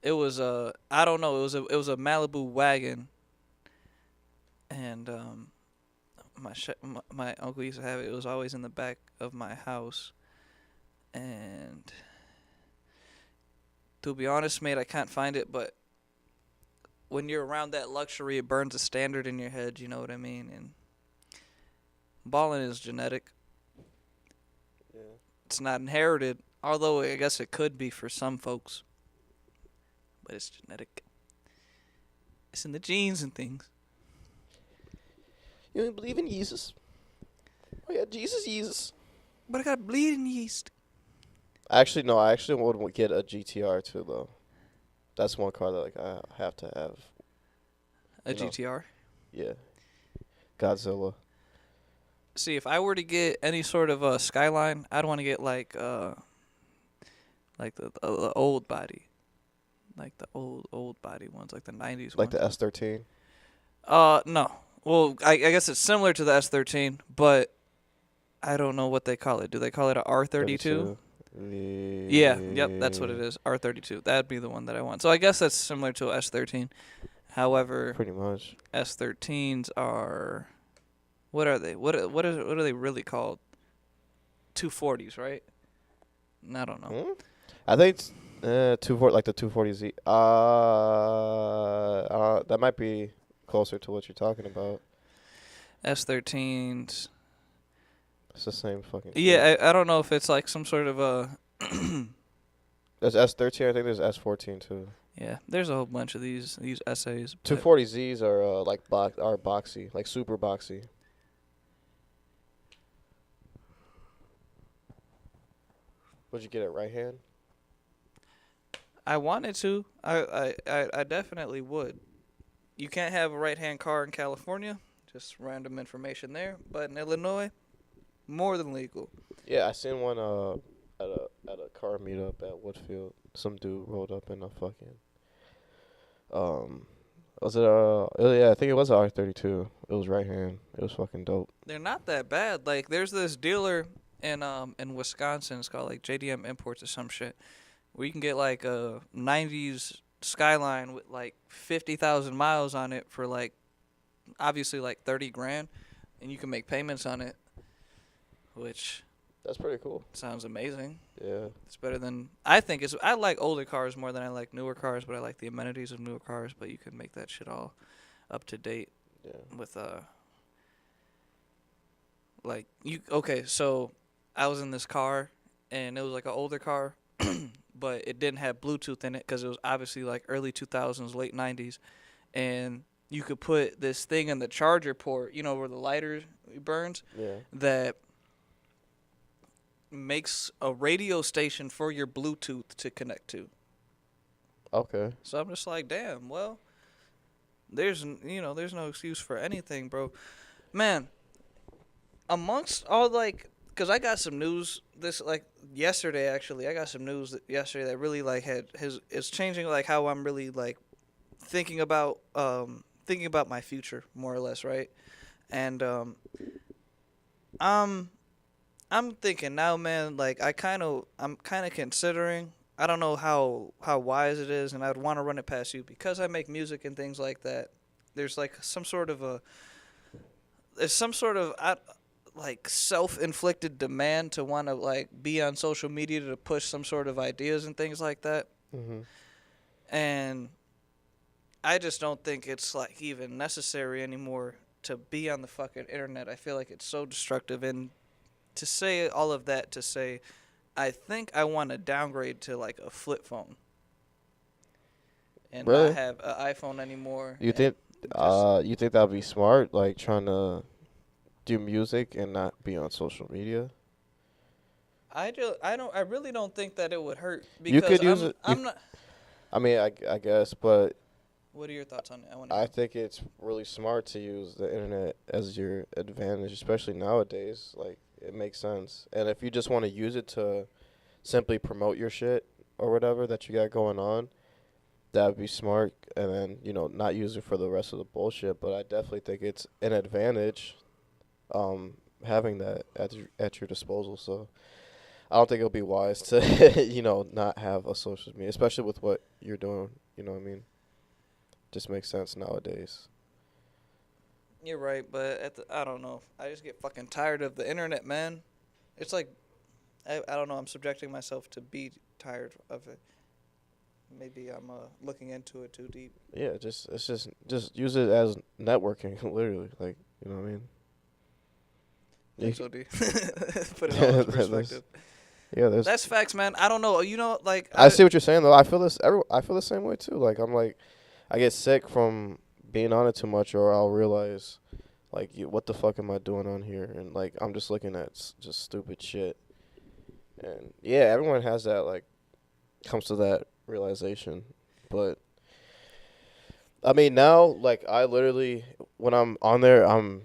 it was a I don't know, it was a Malibu wagon, and my uncle used to have it. It was always in the back of my house, and to be honest, mate, I can't find it. But when you're around that luxury, it burns a standard in your head. You know what I mean? And balling is genetic. Yeah. It's not inherited, although I guess it could be for some folks. But it's genetic. It's in the genes and things. You don't believe in Jesus? Oh yeah, Jesus. But I got bleeding yeast. Actually, no. I actually would get a GTR too, though. That's one car that like I have to have. A You know. GTR. Yeah. Godzilla. See, if I were to get any sort of Skyline, I'd want to get like the old body, like the old body ones, like the '90s Like ones. the S13. No. Well, I guess it's similar to the S13, but I don't know what they call it. Do they call it a R32? Yeah. Yep. That's what it is. R32. That'd be the one that I want. So I guess that's similar to a S13. However, Pretty much. S13s are, what are they? What are they really called? 240s, right? I don't know. I think it's 240, like the 240Z. That might be closer to what you're talking about. S13s. It's the same fucking. Yeah, I don't know if it's like some sort of a. There's S13. I think there's S14 too. Yeah, there's a whole bunch of these essays. 240Zs are like are boxy, like super boxy. Would you get it right hand? I wanted to. I definitely would. You can't have a right-hand car in California. Just random information there. But in Illinois, more than legal. Yeah, I seen one at a car meetup at Woodfield. Some dude rolled up in a fucking was it yeah, I think it was a R32. It was right hand. It was fucking dope. They're not that bad. Like there's this dealer in Wisconsin. It's called like JDM Imports or some shit, where you can get like a '90s Skyline with like 50,000 miles on it for like obviously like 30 grand, and you can make payments on it, which That's pretty cool. sounds amazing. Yeah. It's better than I think it's. I like older cars more than I like newer cars, but I like the amenities of newer cars. But you can make that shit all up to date Yeah. with like you. Okay, so I was in this car, and it was like an older car, but it didn't have Bluetooth in it because it was obviously like early 2000s, late 90s, and you could put this thing in the charger port, where the lighter burns, Yeah. that makes a radio station for your Bluetooth to connect to. Okay. So I'm just like, damn, well, there's no excuse for anything, bro. Man, amongst all, like, because I got some news this, like, yesterday, actually. I got some news yesterday that really, like, is changing, like, how I'm really, like, thinking about my future, more or less, right? And I'm I'm thinking now, man. Like, I'm kind of considering. I don't know how wise it is, and I'd want to run it past you because I make music and things like that. There's like some sort of like self-inflicted demand to want to like be on social media to push some sort of ideas and things like that. Mhm. And I just don't think it's like even necessary anymore to be on the fucking internet. I feel like it's so destructive. And to say all of that, to say I think I want to downgrade to like a flip phone and not Really? have an iPhone anymore. You And think just you think that'd be smart, like trying to do music and not be on social media? I really don't think that it would hurt You because could use it. I'm not. I mean, I guess, but What are your thoughts on it? I want to I know. think it's really smart to use the internet as your advantage, especially nowadays. Like, it makes sense. And if you just want to use it to simply promote your shit or whatever that you got going on, that would be smart. And then, not use it for the rest of the bullshit. But I definitely think it's an advantage, having that at your disposal. So I don't think it'll be wise to, not have a social media, especially with what you're doing. You know what I mean? Just makes sense nowadays. You're right, but I don't know. I just get fucking tired of the internet, man. It's like I don't know. I'm subjecting myself to be tired of it. Maybe I'm looking into it too deep. Yeah, just use it as networking, literally. Like, you know what I mean? You Thanks, OD. Put it all into perspective. yeah, there's. That's facts, man. I don't know. Like I see what you're saying though. I feel the same way too. Like, I'm like, I get sick from being on it too much, or I'll realize, like, what the fuck am I doing on here? And like, I'm just looking at just stupid shit. And yeah, everyone has that, like, comes to that realization. But I mean, now, like, I literally, when I'm on there, I'm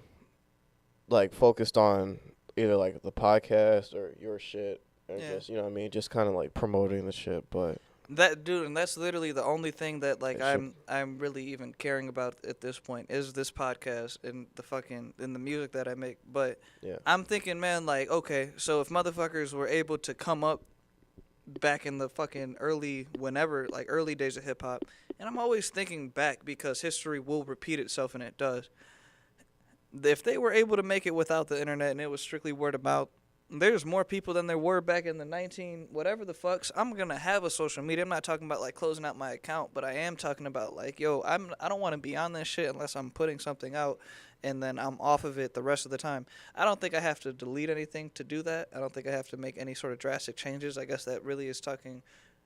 like focused on either like the podcast or your shit, and Yeah. just, what I mean, just kind of like promoting the shit. But That dude, and that's literally the only thing that like it should, I'm really even caring about at this point is this podcast and the music that I make. But yeah, I'm thinking, man, like, okay, so if motherfuckers were able to come up back in the fucking early days of hip hop, and I'm always thinking back because history will repeat itself, and it does. If they were able to make it without the internet and it was strictly word of mouth, there's more people than there were back in the 19 whatever the fucks. I'm gonna have a social media. I'm not talking about like closing out my account, but I am talking about like, yo, I don't want to be on this shit unless I'm putting something out, and then I'm off of it the rest of the time. I don't think I have to delete anything to do that. I don't think I have to make any sort of drastic changes. I guess that really is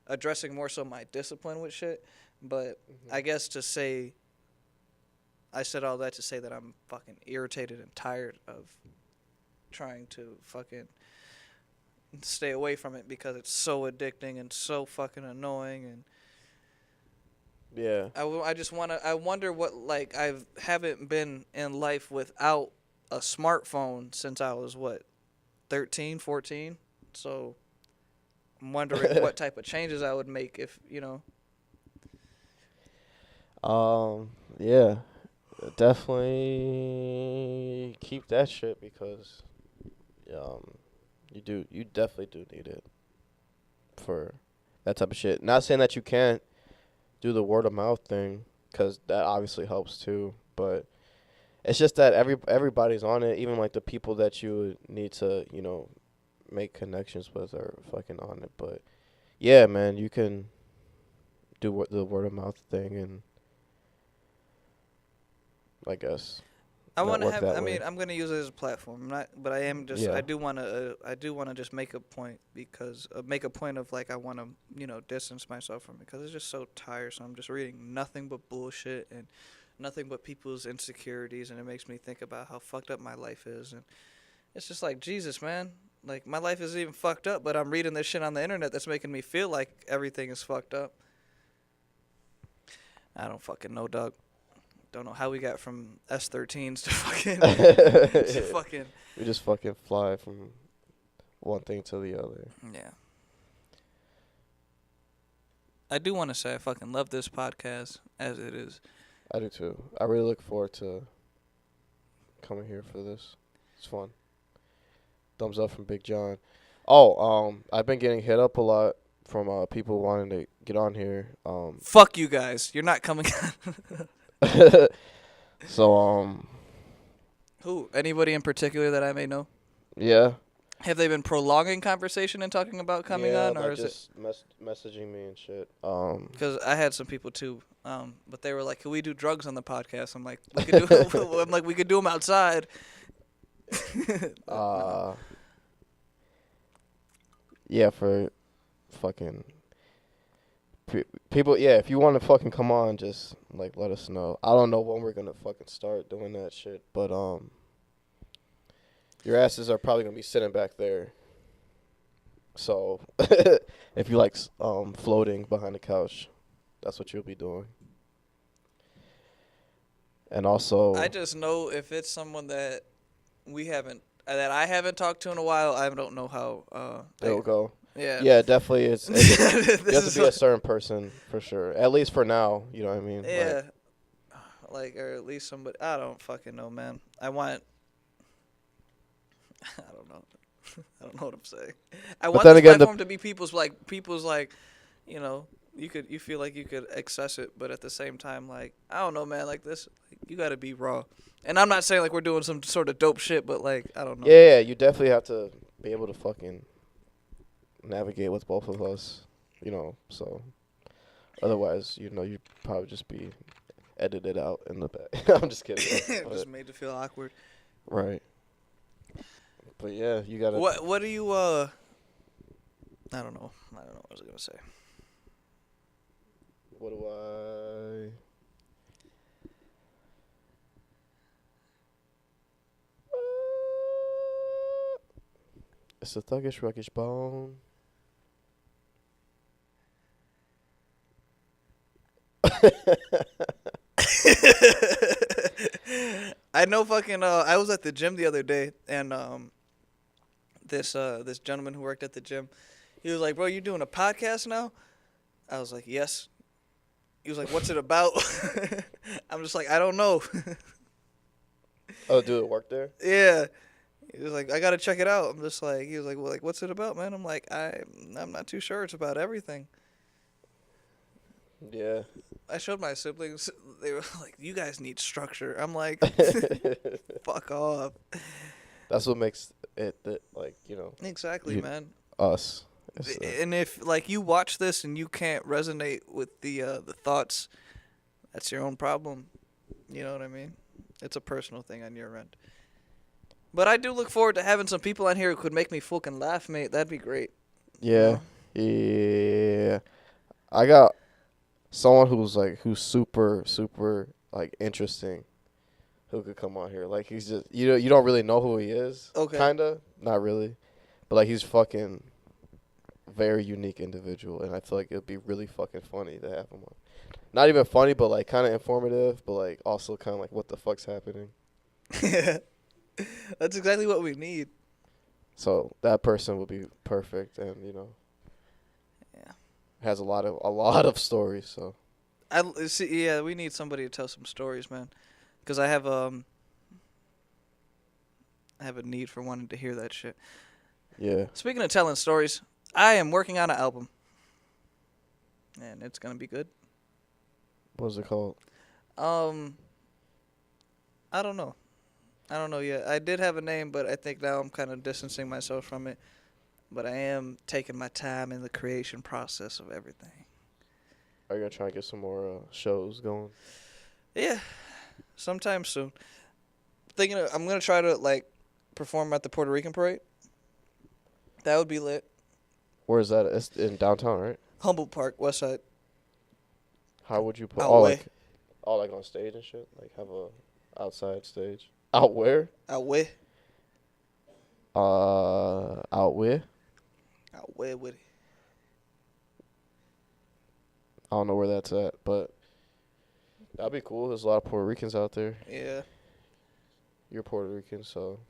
addressing more so my discipline with shit. But I guess I said all that to say that I'm fucking irritated and tired of trying to fucking stay away from it because it's so addicting and so fucking annoying. And yeah, I just I wonder what, like, I haven't been in life without a smartphone since I was 13, 14. So I'm wondering what type of changes I would make if. yeah, definitely keep that shit because um, you definitely do need it for that type of shit. Not saying that you can't do the word of mouth thing, because that obviously helps too. But it's just that everybody's on it, even like the people that you would need to make connections with are fucking on it. But yeah, man, you can do the word of mouth thing, and I guess I want to network have. that I way. mean, I'm gonna use it as a platform. I'm not, but I am just. Yeah, I do want to. I do want to just make a point because make a point of like I want to distance myself from it because it's just so tiresome. I'm just reading nothing but bullshit and nothing but people's insecurities, and it makes me think about how fucked up my life is. And it's just like, Jesus, man. Like, my life isn't even fucked up, but I'm reading this shit on the internet that's making me feel like everything is fucked up. I don't fucking know, dog. Don't know how we got from S13s to fucking to fucking. We just fucking fly from one thing to the other. Yeah. I do want to say I fucking love this podcast as it is. I do too. I really look forward to coming here for this. It's fun. Thumbs up from Big John. Oh, I've been getting hit up a lot from people wanting to get on here. Fuck you guys. You're not coming. So, Who? Anybody in particular that I may know? yeah. Have they been prolonging conversation and talking about coming on, or is just messaging me and shit. Because I had some people too, but they were like, "Can we do drugs on the podcast?" I'm like, "We could do." I'm like, "We could do them outside." Yeah, for fucking people. Yeah, if you want to fucking come on, just like let us know. I don't know when we're gonna fucking start doing that shit, but your asses are probably gonna be sitting back there. So if you like floating behind the couch, that's what you'll be doing. And also, I just know if it's someone that I haven't talked to in a while, I don't know how. it'll go. Yeah. Yeah, definitely. You have to be a certain person for sure. At least for now, you know what I mean? Yeah. Like, or at least somebody. I don't fucking know, man. I don't know. I don't know what I'm saying. I want this platform to be people's like, you know, you feel like you could access it, but at the same time, like, I don't know, man, like this, like, you got to be raw. And I'm not saying like we're doing some sort of dope shit, but like, I don't know. Yeah, you definitely have to be able to fucking navigate with both of us, you know, so otherwise, you know, you'd probably just be edited out in the back. I'm just kidding. Just made to feel awkward. Right. But yeah, you gotta. What do you I don't know what I was gonna say. What do I? It's a thuggish, ruckish bone. I know fucking I was at the gym the other day, and this gentleman who worked at the gym, he was like, "Bro, you doing a podcast now?" I was like, "Yes." He was like, "What's it about?" I'm just like, "I don't know." Oh, do it work there? Yeah. He was like, "I gotta check it out." I'm just like, he was like, "Well, like, what's it about, man?" I'm like, I'm not too sure. It's about everything. Yeah. I showed my siblings. They were like, "You guys need structure." I'm like, "Fuck off." That's what makes it, like, you know. Exactly, man. Us. And if like you watch this and you can't resonate with the thoughts, that's your own problem. You know what I mean? It's a personal thing on your end. But I do look forward to having some people on here who could make me fucking laugh, mate. That'd be great. Yeah. You know? Yeah. I got someone who's super, super, like, interesting who could come on here. Like, he's just, you don't really know who he is. Okay. Kinda. Not really. But, like, he's fucking very unique individual. And I feel like it would be really fucking funny to have him on. Not even funny, but, like, kind of informative. But, like, also kind of like, what the fuck's happening? Yeah. That's exactly what we need. So that person would be perfect, and you know, yeah, has a lot of stories. So I see. Yeah, we need somebody to tell some stories, man. Because I have a need for wanting to hear that shit. Yeah. Speaking of telling stories, I am working on an album, and it's gonna be good. What's it called? I don't know. I don't know yet. I did have a name, but I think now I'm kind of distancing myself from it. But I am taking my time in the creation process of everything. Are you going to try and get some more shows going? Yeah, sometime soon. I'm going to try to, like, perform at the Puerto Rican Parade. That would be lit. Where is that? It's in downtown, right? Humboldt Park, West Side. How would you put... Outway. Oh, like on stage and shit? Like have a outside stage? Out where? Out where? Out where? Out where with it? I don't know where that's at, but that'd be cool. There's a lot of Puerto Ricans out there. Yeah. You're Puerto Rican, so.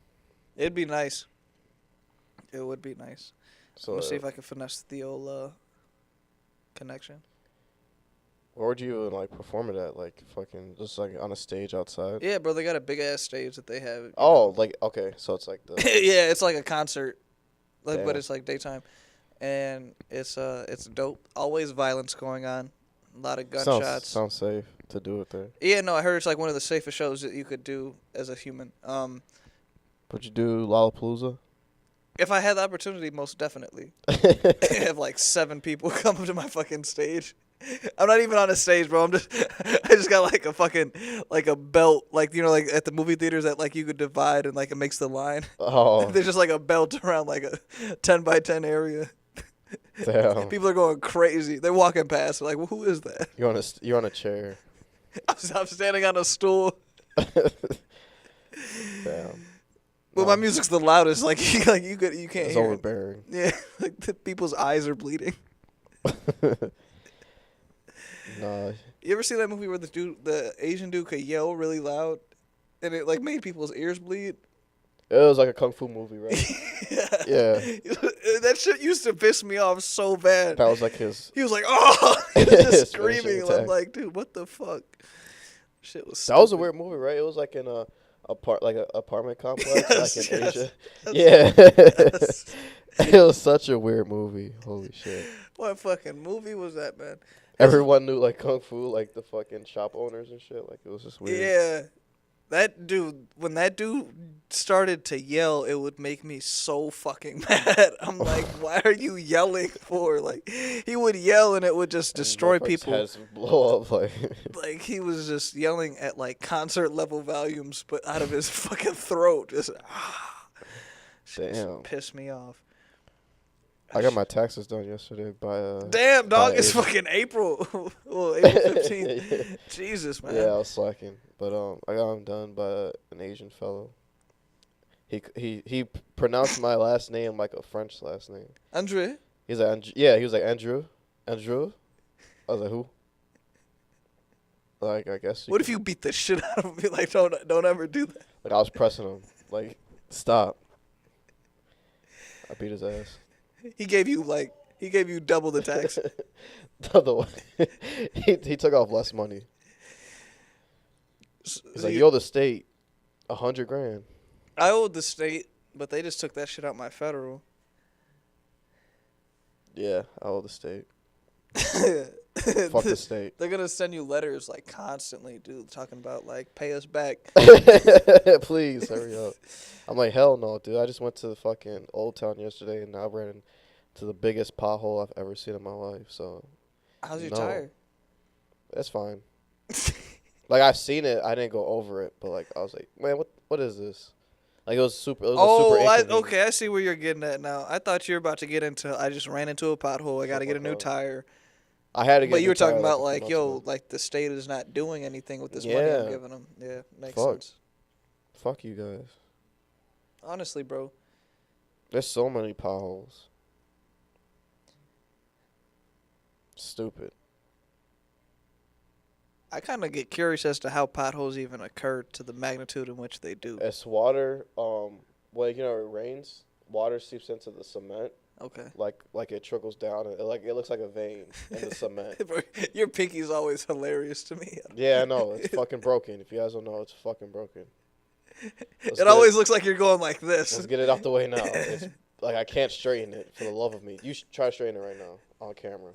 It'd be nice. It would be nice. So I'm gonna see if I can finesse the old connection. where would you like perform it at? Like fucking just like on a stage outside? Yeah, bro, they got a big ass stage that they have. Oh, like okay, so it's like the Yeah, it's like a concert, like, but Damn. it's like daytime, and it's dope. Always violence going on, a lot of gunshots. sounds safe to do it there. Yeah, no, I heard it's like one of the safest shows that you could do as a human. Would you do Lollapalooza? If I had the opportunity, most definitely. Have like 7 people come up to my fucking stage. I'm not even on a stage, bro. I just got like a fucking, like a belt, like, you know, like at the movie theaters that like you could divide and like it makes the line. Oh, There's just like a belt around like a 10 by 10 area. damn! People are going crazy. They're walking past. They're like, well, who is that? You're on a chair. I'm standing on a stool. Damn. But my music's the loudest. Like, you can't It's hear it. overbearing. Yeah, like the people's eyes are bleeding. Nah. You ever see that movie where the Asian dude could yell really loud, and it like made people's ears bleed? It was like a kung fu movie, right? Yeah. That shit used to piss me off so bad. That was like his. He was like, "Oh!" He was His just finishing screaming. I'm attack. like, dude, what the fuck? Shit was. That was a stupid. weird movie, right? It was like in a apartment complex, Yes, like in yes, Asia. yes, Yeah. yes. It was such a weird movie. Holy shit. What fucking movie was that, man? Everyone knew like kung fu, like the fucking shop owners and shit. Like it was just weird. Yeah. That dude, when that dude started to yell, it would make me so fucking mad. I'm like, why are you yelling for? Like, he would yell and it would just destroy Motherfuckers' people. heads would blow up like. Like, he was just yelling at, like, concert level volumes, but out of his fucking throat. Just, Damn. pissed me off. I got my taxes done yesterday by Damn, dog, by it's April. fucking April. Well, April 15th. Jesus, man. Yeah, I was slacking, but I got them done by an Asian fellow. He pronounced my last name like a French last name. Andre? He's like, he was like Andrew. I was like, who? Like, I guess. What if you beat the shit out of me? Like, don't ever do that. Like, I was pressing him. Like, stop. I beat his ass. He gave you double the tax. The other way. He took off less money. He's like, you owe the state $100,000. I owed the state, but they just took that shit out my federal. Yeah, I owe the state. Fuck the state. They're gonna send you letters like constantly, dude, talking about like pay us back. Please hurry up. I'm like, hell no, dude. I just went to the fucking Old Town yesterday, and I ran into the biggest pothole I've ever seen in my life. So, How's your no. tire? That's fine. Like, I've seen it. I didn't go over it, but like, I was like, man, what is this? Like, it was a super inconvenient. Okay, I see where you're getting at now. I thought you were about to get into. I just ran into a pothole. I got to get a new tire. I had to get. But you were talking about like, like, yo, like the state is not doing anything with this money I'm Yeah. giving them. Yeah, makes Fuck. sense. Fuck you guys. Honestly, bro. There's so many potholes. Stupid. I kind of get curious as to how potholes even occur to the magnitude in which they do. It's water. Well, you know, it rains. Water seeps into the cement. Okay. Like it trickles down. And it looks like a vein in the cement. Bro, your pinky's always hilarious to me. Yeah, I know. It's fucking broken. If you guys don't know, it's fucking broken. It always looks like you're going like this. Let's get it out the way now. It's like I can't straighten it for the love of me. You should try to straighten it right now on camera.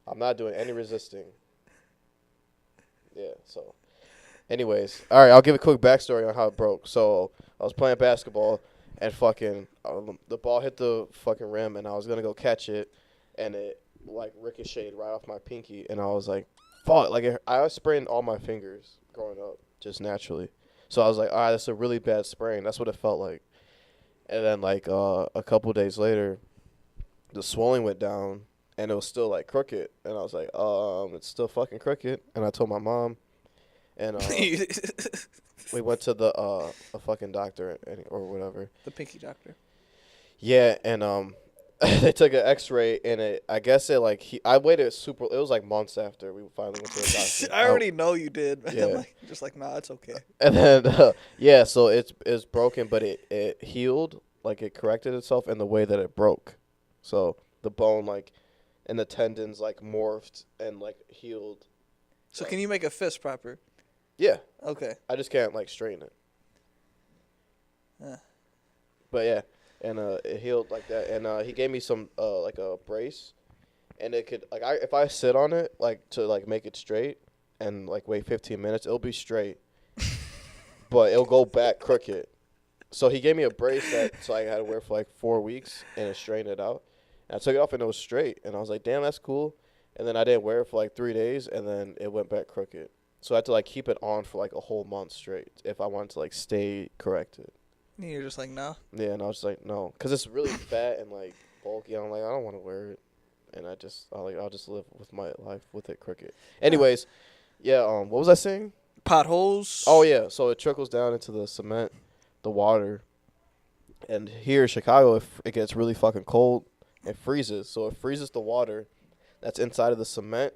I'm not doing any resisting. Yeah, so. Anyways, all right, I'll give a quick backstory on how it broke. So, I was playing basketball, and fucking, the ball hit the fucking rim, and I was going to go catch it, and it, like, ricocheted right off my pinky, and I was like, fuck. Like, I sprained all my fingers growing up, just naturally. So, I was like, all right, that's a really bad sprain. That's what it felt like. And then, like, a couple days later, the swelling went down, and it was still, like, crooked. And I was like, it's still fucking crooked. And I told my mom, and we went to the a fucking doctor or whatever. The pinky doctor. Yeah, and they took an X-ray, and I guess it like I waited super. It was like months after we finally went to the doctor. I already know you did, man. Yeah. Like, just like, nah, it's okay. And then yeah, so it's broken, but it healed, like it corrected itself in the way that it broke. So the bone like and the tendons like morphed and like healed. So can you make a fist proper? Yeah. Okay. I just can't like straighten it. But yeah. And it healed like that, and he gave me some like a brace, and it could like if I sit on it like to like make it straight, and like wait 15 minutes, it'll be straight, but it'll go back crooked. So he gave me a brace so I had to wear for like 4 weeks, and it straightened it out. And I took it off and it was straight, and I was like, damn, that's cool. And then I didn't wear it for like 3 days, and then it went back crooked. So I had to like keep it on for like a whole month straight if I wanted to like stay corrected. And you're just like, no. Yeah, and I was like, no, because it's really fat and like bulky. I'm like, I don't want to wear it, and I'll just live with my life with it crooked. Anyways, yeah. What was I saying? Potholes. Oh yeah, so it trickles down into the cement, the water, and here in Chicago, if it gets really fucking cold, it freezes. So it freezes the water that's inside of the cement,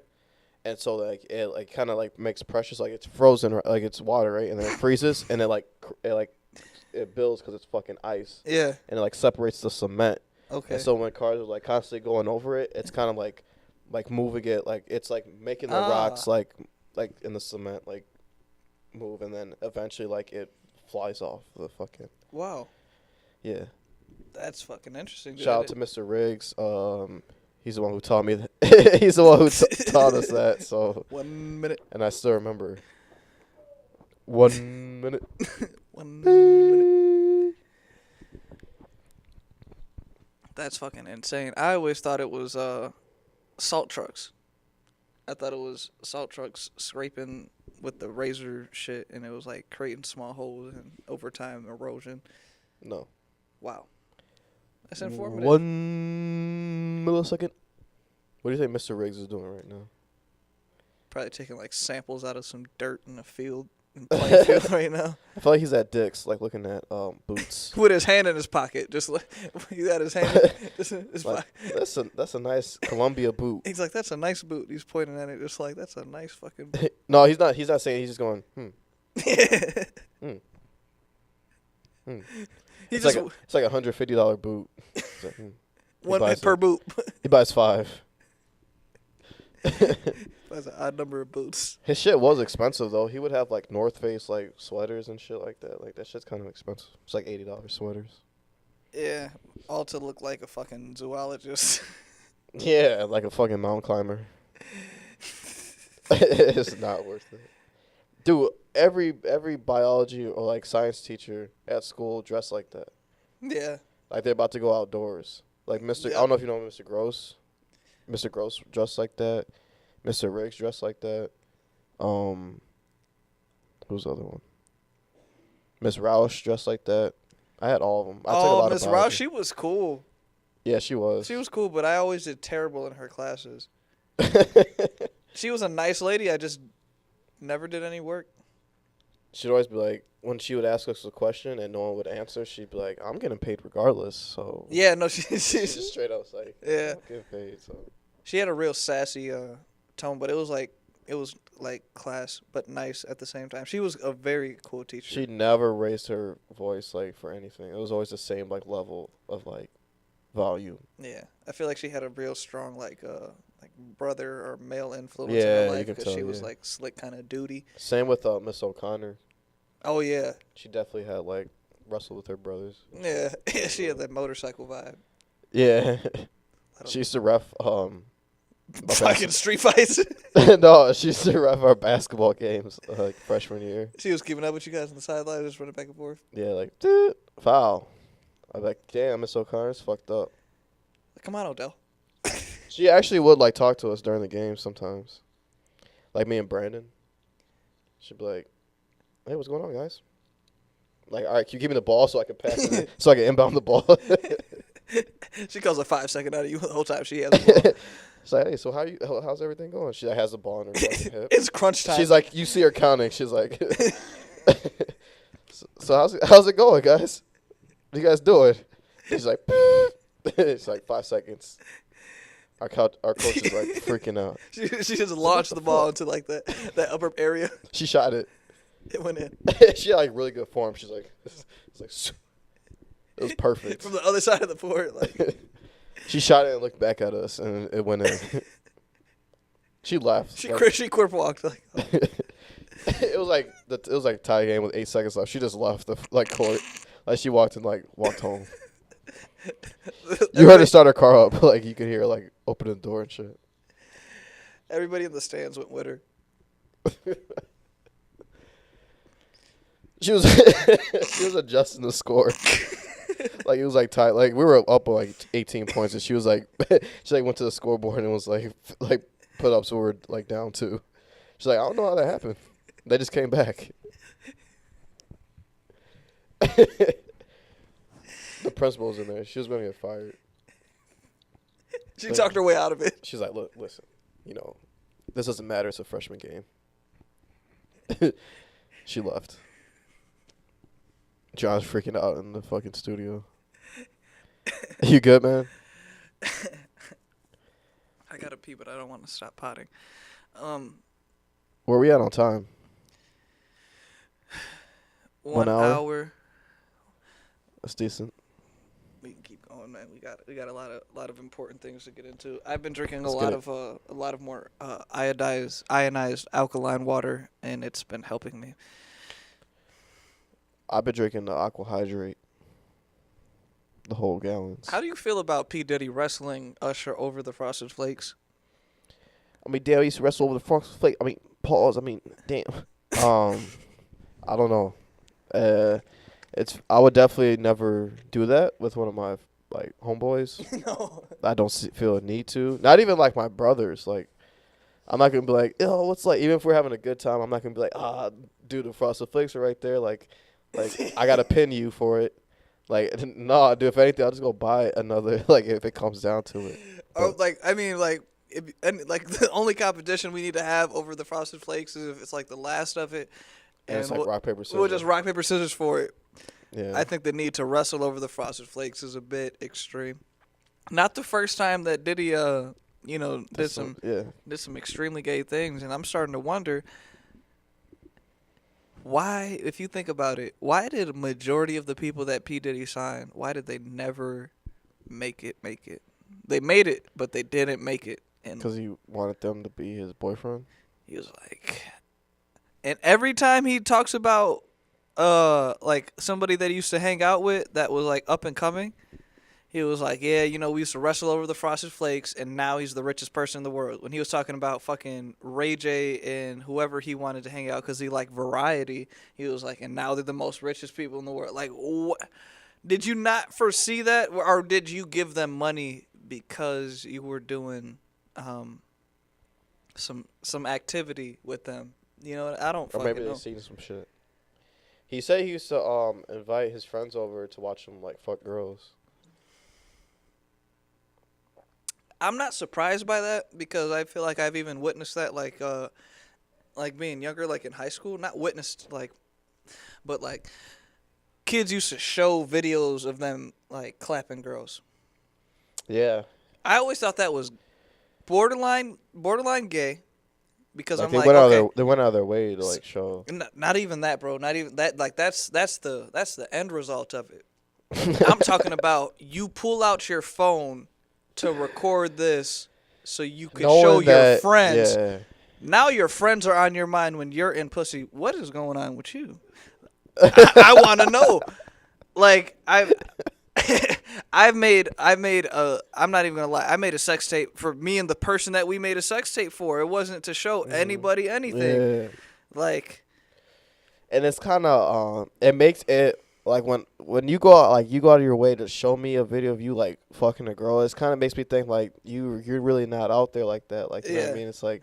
and so like it like kind of like makes pressure, so, like it's frozen, like it's water, right? And then it freezes, and it builds because it's fucking ice. Yeah. And it like separates the cement. Okay. And so when cars are like constantly going over it, it's kind of like moving it, like it's like making the rocks like in the cement like move, and then eventually like it flies off the fucking. Wow. Yeah. That's fucking interesting. Dude. Shout out to Mr. Riggs. He's the one who taught me. He's the one who taught us that. So 1 minute. And I still remember. 1 minute. 1 minute. That's fucking insane. I always thought it was salt trucks. I thought it was salt trucks scraping with the razor shit, and it was like creating small holes and over time erosion. No. Wow. That's informative. 1 millisecond. What do you think Mr. Riggs is doing right now? Probably taking like samples out of some dirt in a field. In playing field right now. I feel like he's at Dick's, like looking at boots. With his hand in his pocket, just like he got his hand in his like, pocket. That's a nice Columbia boot. He's like, that's a nice boot. He's pointing at it, just like that's a nice fucking boot. No, he's not. He's not saying. He's just going. It's like $150 boot. Like, One hit per boot. He buys 5. That's an odd number of boots. His shit was expensive though. He would have like North Face like sweaters and shit like that. Like that shit's kind of expensive. It's like $80 sweaters. Yeah, all to look like a fucking zoologist. Yeah, like a fucking mountain climber. It's not worth it. Dude, every biology or like science teacher at school dressed like that. Yeah. Like they're about to go outdoors. Like Mr. I don't know if you know Mr. Gross. Mr. Gross dressed like that. Mr. Riggs dressed like that. Who's the other one? Miss Roush dressed like that. I had all of them. I took a lot Miss of Roush, she was cool. Yeah, she was. She was cool, but I always did terrible in her classes. She was a nice lady. I just never did any work. She'd always be like, when she would ask us a question and no one would answer, she'd be like, I'm getting paid regardless, so. Yeah, no, she's just straight up like, yeah. I'm getting paid, so. She had a real sassy tone, but it was like class, but nice at the same time. She was a very cool teacher. She never raised her voice like for anything. It was always the same like level of like volume. Yeah, I feel like she had a real strong like brother or male influence in her life you can because tell, she was like slick kind of duty. Same with Miss O'Connor. Oh yeah. She definitely had like wrestled with her brothers. Yeah, she had that motorcycle vibe. Yeah. She used to ref fucking street fights. No, she used to ref our basketball games like freshman year. She was keeping up with you guys on the sideline, just running back and forth. Yeah, like dude, foul. I'm like, damn, Miss O'Connor's fucked up. Come on, Odell. She actually would like talk to us during the game sometimes, like me and Brandon. She'd be like, "Hey, what's going on, guys?" Like, all right, can you give me the ball so I can pass it, so I can inbound the ball? She calls a 5-second out of you the whole time she has the ball. She's like, hey, so how's everything going? She has the ball in her fucking hip. It's crunch time. She's like, you see her counting. She's like, so how's it going, guys? What are you guys doing? She's like, it's like 5 seconds. Our coach is like freaking out. She just launched the ball into like that upper area. She shot it. It went in. She had like really good form. She's like, it's like, it was perfect. From the other side of the court, like. She shot it and looked back at us, and it went in. She laughed. She quirp walked like. Oh. It was like tie game with 8 seconds left. She just left the court, like she walked home. You heard her start her car up, like you could hear her like open the door and shit. Everybody in the stands went with her. She was adjusting the score. Like it was like tight. Like we were up like 18 points, and she was like, she like went to the scoreboard and was like put up, so we're like down 2. She's like, I don't know how that happened. They just came back. The principal was in there. She was going to get fired. She talked her way out of it. She's like, look, listen, this doesn't matter. It's a freshman game. She left. John's freaking out in the fucking studio. You good, man? I gotta pee, but I don't want to stop potting. Where we at on time? 1 hour. That's decent. We can keep going, man. We got a lot of important things to get into. I've been drinking a lot of more ionized alkaline water, and it's been helping me. I've been drinking the Aqua Hydrate. The whole gallons. How do you feel about P. Diddy wrestling Usher over the Frosted Flakes? I mean, damn, he used to wrestle over the Frosted Flakes. I mean, pause. I mean, damn. I don't know. I would definitely never do that with one of my like homeboys. No. I don't feel a need to. Not even like my brothers. Like, I'm not gonna be like, oh, what's like? Even if we're having a good time, I'm not gonna be like, dude, the Frosted Flakes are right there. Like I gotta pin you for it. Like, no, dude. If anything, I'll just go buy another. Like, if it comes down to it. Oh, the only competition we need to have over the Frosted Flakes is if it's like the last of it. And it's like rock, paper, scissors. We'll just rock, paper, scissors for it. Yeah. I think the need to wrestle over the Frosted Flakes is a bit extreme. Not the first time that Diddy, did some extremely gay things, and I'm starting to wonder why, if you think about it, why did a majority of the people that P. Diddy signed, why did they never make it? They made it, but they didn't make it. Because he wanted them to be his boyfriend? He was like... And every time he talks about, like, somebody that he used to hang out with that was, like, up and coming, he was like, yeah, we used to wrestle over the Frosted Flakes, and now he's the richest person in the world. When he was talking about fucking Ray J and whoever he wanted to hang out because he liked variety, he was like, and now they're the most richest people in the world. Like, did you not foresee that? Or did you give them money because you were doing some activity with them? I don't fucking know. Or maybe they seen some shit. He said he used to invite his friends over to watch them like fuck girls. I'm not surprised by that because I feel like I've even witnessed that like being younger, like in high school. Not witnessed but like kids used to show videos of them like clapping girls. Yeah. I always thought that was borderline gay. Because like I'm they went out of their way to like show. Not even that, bro. Not even that. Like that's the end result of it. I'm talking about you pull out your phone to record this so you can show your friends. Yeah. Now your friends are on your mind when you're in pussy. What is going on with you? I want to know. Like I'm not even gonna lie. I made a sex tape for me and the person that we made a sex tape for. It wasn't to show anybody anything. Yeah. Like, and it's kind of it makes it like when you go out of your way to show me a video of you like fucking a girl. It kind of makes me think like you're really not out there like that. Like, you know what I mean? It's like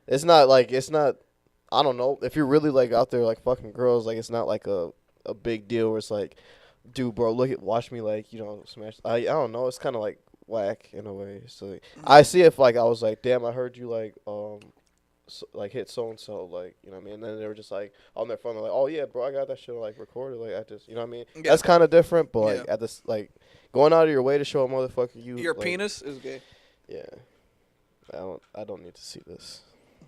it's not. I don't know if you're really like out there like fucking girls. Like, it's not like a big deal where it's like, dude, bro, watch me like smash. I don't know. It's kind of like whack in a way. So I see if like I was like, damn, I heard you like like hit so and so, like you know what I mean. And then they were just like on their phone, they're like, oh yeah, bro, I got that shit like recorded. Like I just, you know what I mean. Yeah. That's kind of different, but like Yeah. at this like going out of your way to show a motherfucker Your like, penis is gay. Yeah, I don't need to see this.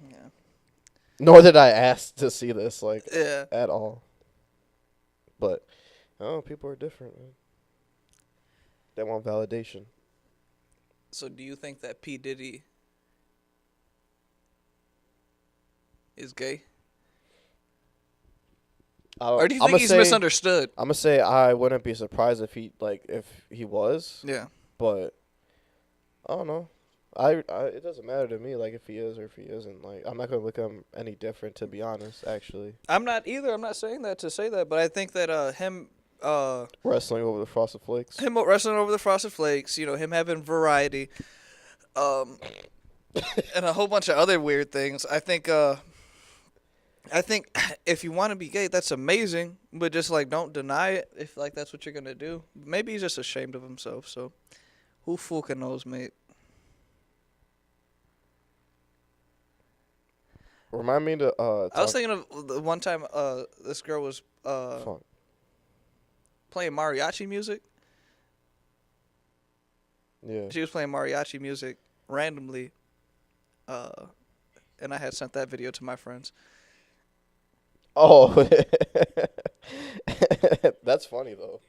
Yeah. Nor did I ask to see this like Yeah. at all. But people are different, man. They want validation. So do you think that P. Diddy is gay? Or do you think he's misunderstood? I'm gonna say I wouldn't be surprised if he was. Yeah. But I don't know. I it doesn't matter to me like if he is or if he isn't. Like I'm not gonna look at him any different, to be honest. Actually, I'm not either. I'm not saying that to say that, but I think that him wrestling over the Frosted Flakes. him wrestling over the Frosted Flakes, him having variety, and a whole bunch of other weird things. I think if you want to be gay, that's amazing, but just like don't deny it if like that's what you're gonna do. Maybe he's just ashamed of himself. So, who fucking knows, mate? Remind me to I was thinking of the one time this girl was playing mariachi music. Yeah. She was playing mariachi music randomly, and I had sent that video to my friends. Oh, that's funny though.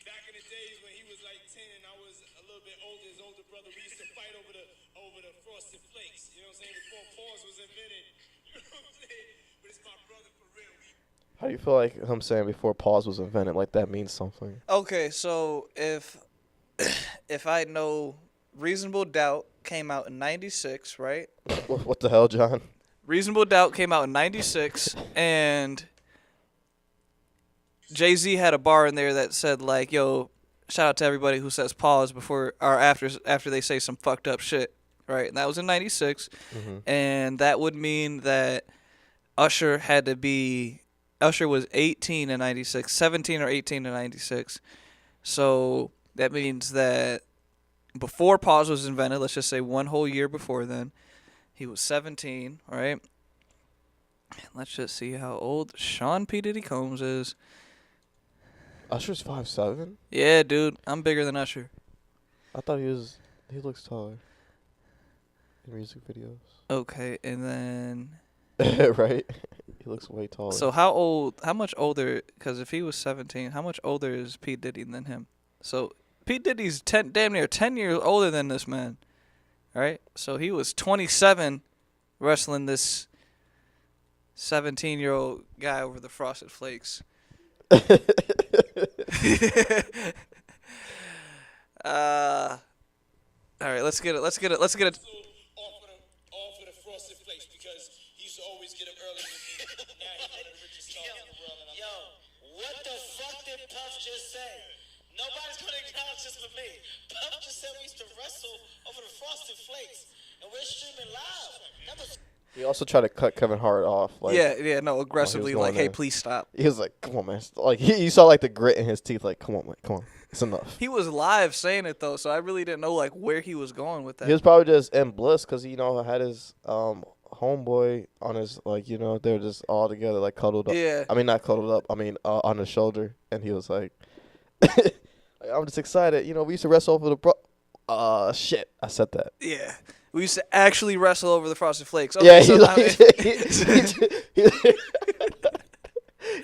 Back in the days when he was like 10 and I was a little bit older, his older brother, we used to fight over the Frosted Flakes. You know what I'm saying? Before pause was invented. You know what I'm saying? But it's my brother for real. How do you feel like him saying before pause was invented? Like that means something. Okay, so if I know Reasonable Doubt came out in '96, right? What the hell, John? Reasonable Doubt came out in '96, and Jay-Z had a bar in there that said like, "Yo, shout out to everybody who says pause before or after they say some fucked up shit," right? And that was in '96, and that would mean that Usher was 18 in '96, 17 or 18 in '96, so that means that before pause was invented, let's just say one whole year before then, he was 17, right? Let's just see how old Sean P. Diddy Combs is. Usher's 5'7"? Yeah, dude, I'm bigger than Usher. I thought he looks taller in music videos. Okay, and then right? He looks way taller. so how much older, because if he was 17, how much older is P. Diddy than him? So P. Diddy's damn near 10 years older than this man, right? So he was 27 wrestling this 17-year-old guy over the Frosted Flakes. All right, let's get it. Off of the Frosted Flakes because he used to always get up early with me. Now he's one of the richest stars in the world. Yo, what the fuck did Puff just say? Nobody's gonna acknowledge this for me. Puff just said we used to wrestle over the Frosted Flakes, and we're streaming live. That was. He also tried to cut Kevin Hart off. Like, no, aggressively, like, hey, please stop. He was like, come on, man. Like, you saw, like, the grit in his teeth. Like, come on, man. Come on. It's enough. He was live saying it, though, so I really didn't know, like, where he was going with that. He was probably just in bliss because, had his homeboy on his, like, they were just all together, like, cuddled up. Yeah. I mean, not cuddled up. I mean, on his shoulder. And he was like, I'm just excited. We used to wrestle over the shit. I said that. Yeah. We used to actually wrestle over the Frosted Flakes. Okay, Yeah,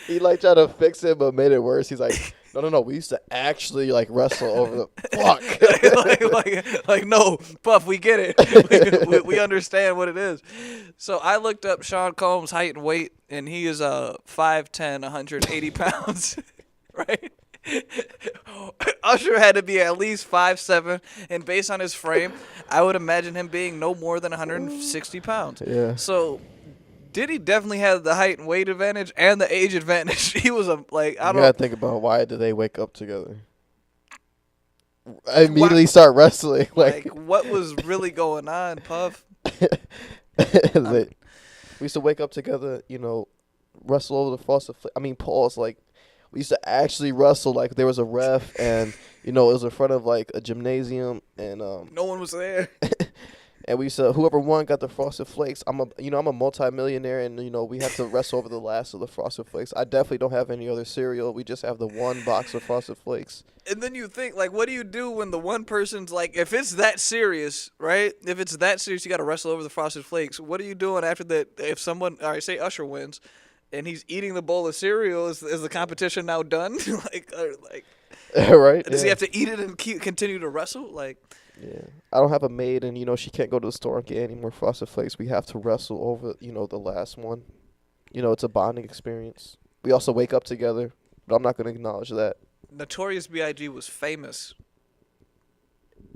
he like tried to fix it, but made it worse. He's like, no. We used to actually like wrestle over the fuck. like, no, Puff, we get it. we understand what it is. So I looked up Sean Combs' height and weight, and he is 5'10", 180 pounds, right? Usher had to be at least 5'7", and based on his frame, I would imagine him being no more than 160 pounds. Yeah. So Diddy definitely had the height and weight advantage and the age advantage. He was You gotta think about why did they wake up together? Immediately start wrestling. Like what was really going on, Puff? We used to wake up together, wrestle over the frosted flakes. I mean, pause. Like, we used to actually wrestle. Like, there was a ref, and it was in front of like a gymnasium, and No one was there. and we said whoever won got the frosted flakes. I'm a multi-millionaire, and we have to wrestle over the last of the frosted flakes. I definitely don't have any other cereal. We just have the one box of frosted flakes. And then you think, like, what do you do when the one person's like, if it's that serious, right? If it's that serious, you got to wrestle over the frosted flakes. What are you doing after that? If someone, all right, say Usher wins, and he's eating the bowl of cereal, is the competition now done? Right? Does he have to eat it and continue to wrestle? Like. Yeah, I don't have a maid, and she can't go to the store and get any more frosted flakes. We have to wrestle over, the last one. It's a bonding experience. We also wake up together, but I'm not going to acknowledge that. Notorious B.I.G. was famous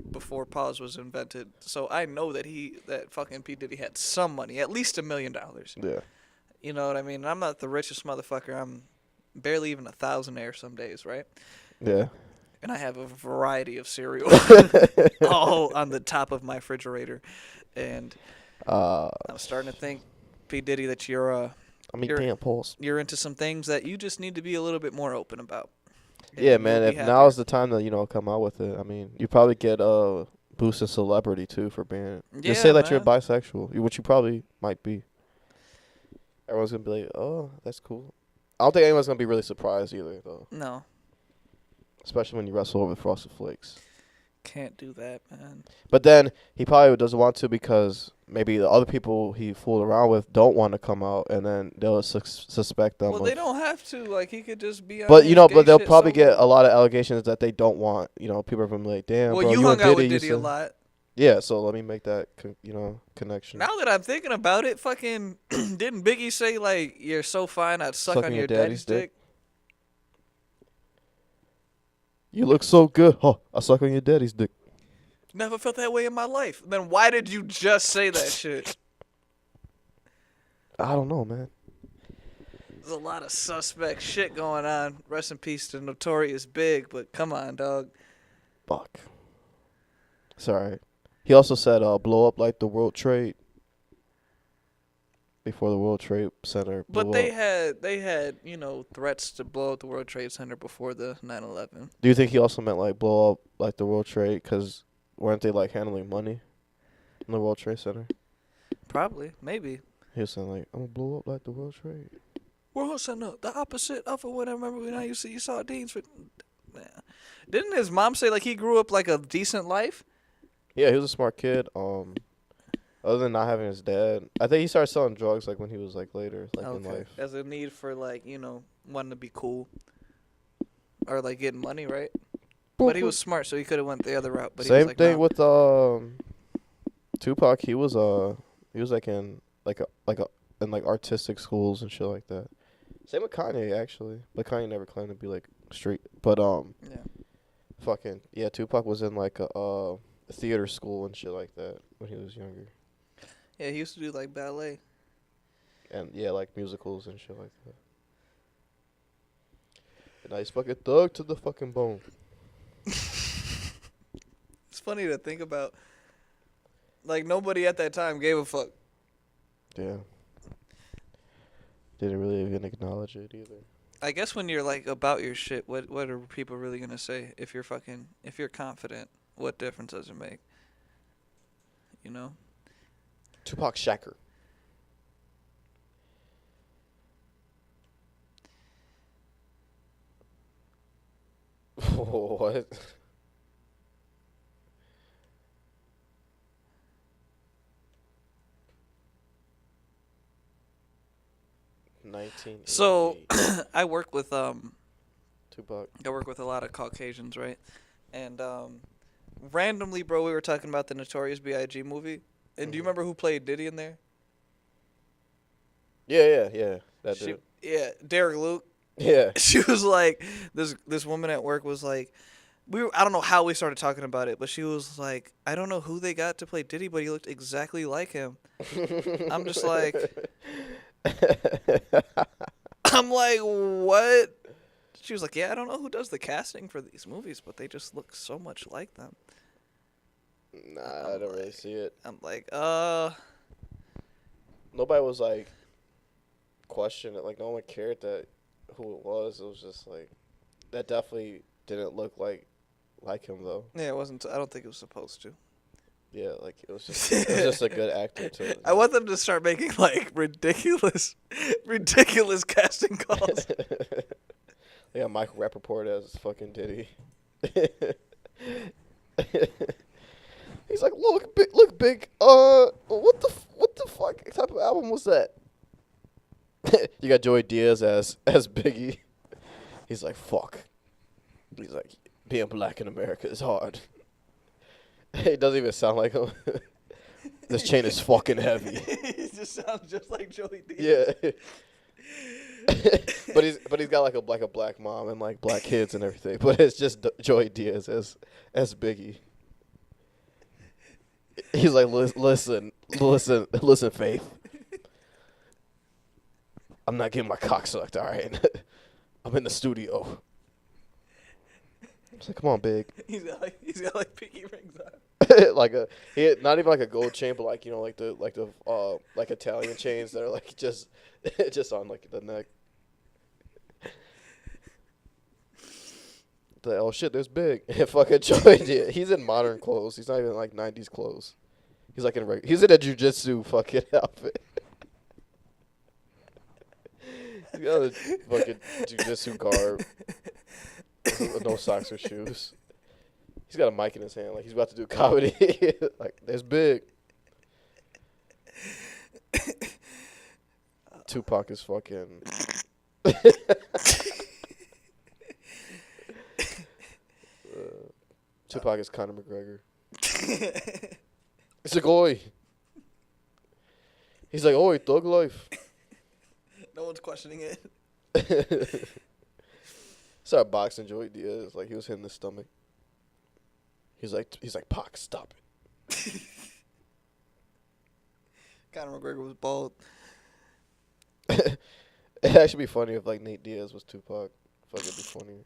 before pause was invented, so I know that fucking P Diddy had some money, at least $1 million. Yeah. You know what I mean? I'm not the richest motherfucker. I'm barely even a thousandaire some days, right? Yeah. And I have a variety of cereal all on the top of my refrigerator. And I'm starting to think, P. Diddy, that you're damn, Pulse. You're into some things that you just need to be a little bit more open about. Yeah, man. If now is the time to come out with it. I mean, you probably get a boost in celebrity too for being. Just say that you're bisexual, which you probably might be. Everyone's gonna be like, "Oh, that's cool." I don't think anyone's gonna be really surprised either, though. No. Especially when you wrestle over Frosted Flakes. Can't do that, man. But then he probably doesn't want to because maybe the other people he fooled around with don't want to come out, and then they'll suspect them. Well, they don't have to. Like, he could just be on But, but they'll probably get a lot of allegations that they don't want. People are from like, damn, well, bro, you hung out with Diddy a lot. Yeah, so let me make that, connection. Now that I'm thinking about it, fucking, didn't Biggie say, like, you're so fine, I'd suck on your daddy's dick? You look so good. Huh, I suck on your daddy's dick. Never felt that way in my life. Then why did you just say that shit? I don't know, man. There's a lot of suspect shit going on. Rest in peace to Notorious Big, but come on, dog. Fuck. It's alright. He also said, blow up like the World Trade. Before the World Trade Center blew But they had, threats to blow up the World Trade Center before the 9/11. Do you think he also meant, like, blow up like the World Trade? Because weren't they, like, handling money in the World Trade Center? Probably. Maybe. He was saying, like, I'm going to blow up like the World Trade. We're hosting the opposite of what I remember when I used to eat sardines. But, didn't his mom say, like, he grew up, like, a decent life? Yeah, he was a smart kid. Other than not having his dad, I think he started selling drugs like when he was like later, like in life. As a need for like wanting to be cool, or like getting money, right? But he was smart, so he could have went the other route. But Same he was like, thing no. with Tupac. He was like in in artistic schools and shit like that. Same with Kanye actually, but Kanye never claimed to be like street. But Tupac was in like a theater school and shit like that when he was younger. Yeah, he used to do like ballet. And yeah, like musicals and shit like that. A nice fucking thug to the fucking bone. It's funny to think about. Like, nobody at that time gave a fuck. Yeah. Didn't really even acknowledge it either. I guess when you're like about your shit, what are people really gonna say? If you're confident, what difference does it make? Tupac Shakur. What? So I work with Tupac. I work with a lot of Caucasians, right? And randomly, bro, we were talking about the Notorious B.I.G. movie. And do you remember who played Diddy in there? Yeah. That dude. Yeah, Derek Luke. Yeah. She was like, this woman at work was like, I don't know how we started talking about it, but she was like, I don't know who they got to play Diddy, but he looked exactly like him. I'm just like, what? She was like, yeah, I don't know who does the casting for these movies, but they just look so much like them. Nah, I don't really see it. I'm like, nobody was like questioning it. Like no one cared that who it was. It was just like that definitely didn't look like him though. Yeah, it wasn't. I don't think it was supposed to. Yeah, like it was just a good actor too. I want them to start making like ridiculous casting calls. They got Michael Rappaport as fucking Diddy. He's like, look, big. What the fuck type of album was that? You got Joey Diaz as Biggie. He's like, fuck. He's like, being black in America is hard. It doesn't even sound like him. This chain is fucking heavy. He just sounds just like Joey Diaz. Yeah. but he's got like a black mom and like black kids and everything. But it's just Joey Diaz as Biggie. He's like, listen, Faith. I'm not getting my cock sucked, all right? I'm in the studio. It's like, come on, Big. He's got like pinky rings on. He had not even like a gold chain, but like like the Italian chains that are like just on like the neck. Oh shit, there's Big. Fucking Joey Diaz. He's in modern clothes. He's not even like 90s clothes. He's like he's in a jiu-jitsu fucking outfit. He's got a fucking jiu-jitsu garb. No socks or shoes. He's got a mic in his hand, like he's about to do comedy. Like, there's Big. Tupac is fucking. Tupac is Conor McGregor. It's like, oi. He's like, oi, thug life. No one's questioning it. Started boxing Joey Diaz, like he was hitting the stomach. He's like, Pac, stop it. Conor McGregor was bald. It'd actually be funny if like Nate Diaz was Tupac. Fuck, it'd be funnier.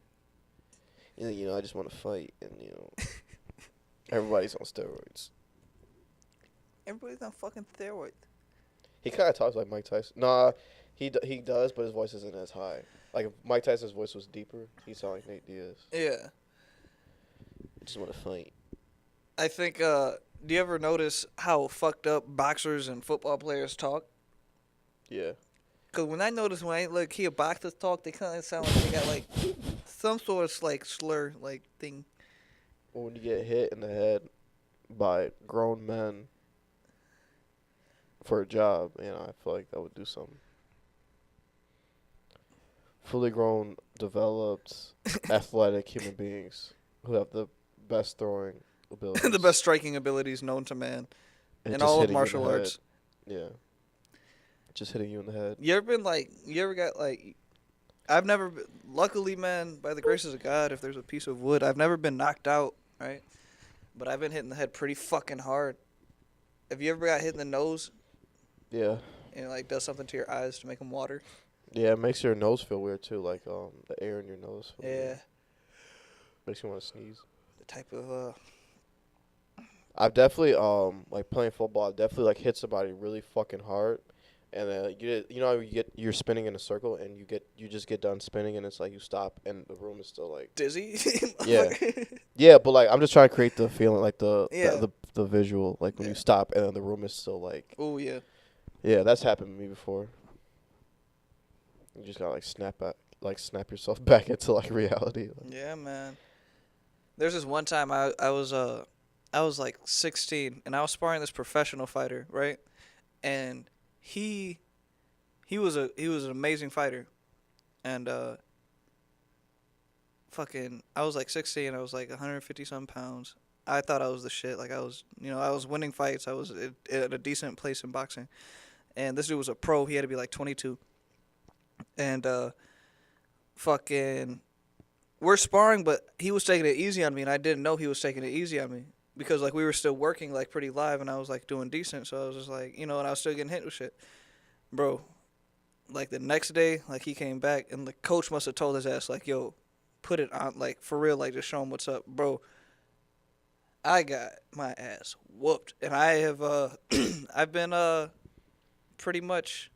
You know, I just want to fight, and everybody's on steroids. Everybody's on fucking steroids. He kind of talks like Mike Tyson. Nah, he does, but his voice isn't as high. Like if Mike Tyson's voice was deeper, he sound like Nate Diaz. Yeah. I just want to fight. I think. Do you ever notice how fucked up boxers and football players talk? Yeah. Cause when I hear boxers talk, they kind of sound like they got like some sort of like slur like thing. Well, when you get hit in the head by grown men for a job, I feel like that would do something. Fully grown, developed, athletic human beings who have the best throwing abilities. The best striking abilities known to man And in just all of hitting you in martial the head. arts. Yeah. Just hitting you in the head. You ever got like, I've never, luckily, man, by the graces of God, if there's a piece of wood, I've never been knocked out, right? But I've been hitting the head pretty fucking hard. Have you ever got hit in the nose? Yeah. And it like does something to your eyes to make them water? Yeah, it makes your nose feel weird too, like the air in your nose. Yeah. Weird. Makes you want to sneeze. The type of I've definitely like playing football. I've definitely like hit somebody really fucking hard, and you're spinning in a circle, and you just get done spinning, and it's like you stop, and the room is still like dizzy. Yeah. Yeah, but like I'm just trying to create the feeling, like the visual, like when you stop, and then the room is still like. Oh yeah. Yeah, that's happened to me before. You just gotta snap yourself back into like reality. Yeah, man. There's this one time I was like 16 and I was sparring this professional fighter, right? And he was an amazing fighter. And I was like 16, I was like 150 some pounds. I thought I was the shit. Like I was winning fights. I was at a decent place in boxing. And this dude was a pro. He had to be like 22. And we're sparring, but he was taking it easy on me, and I didn't know he was taking it easy on me because like we were still working like pretty live, and I was like doing decent, so I was just like, and I was still getting hit with shit, bro. Like the next day, like he came back, and the coach must have told his ass like, yo, put it on, like for real, like just show him what's up, bro. I got my ass whooped, and I have I've been pretty much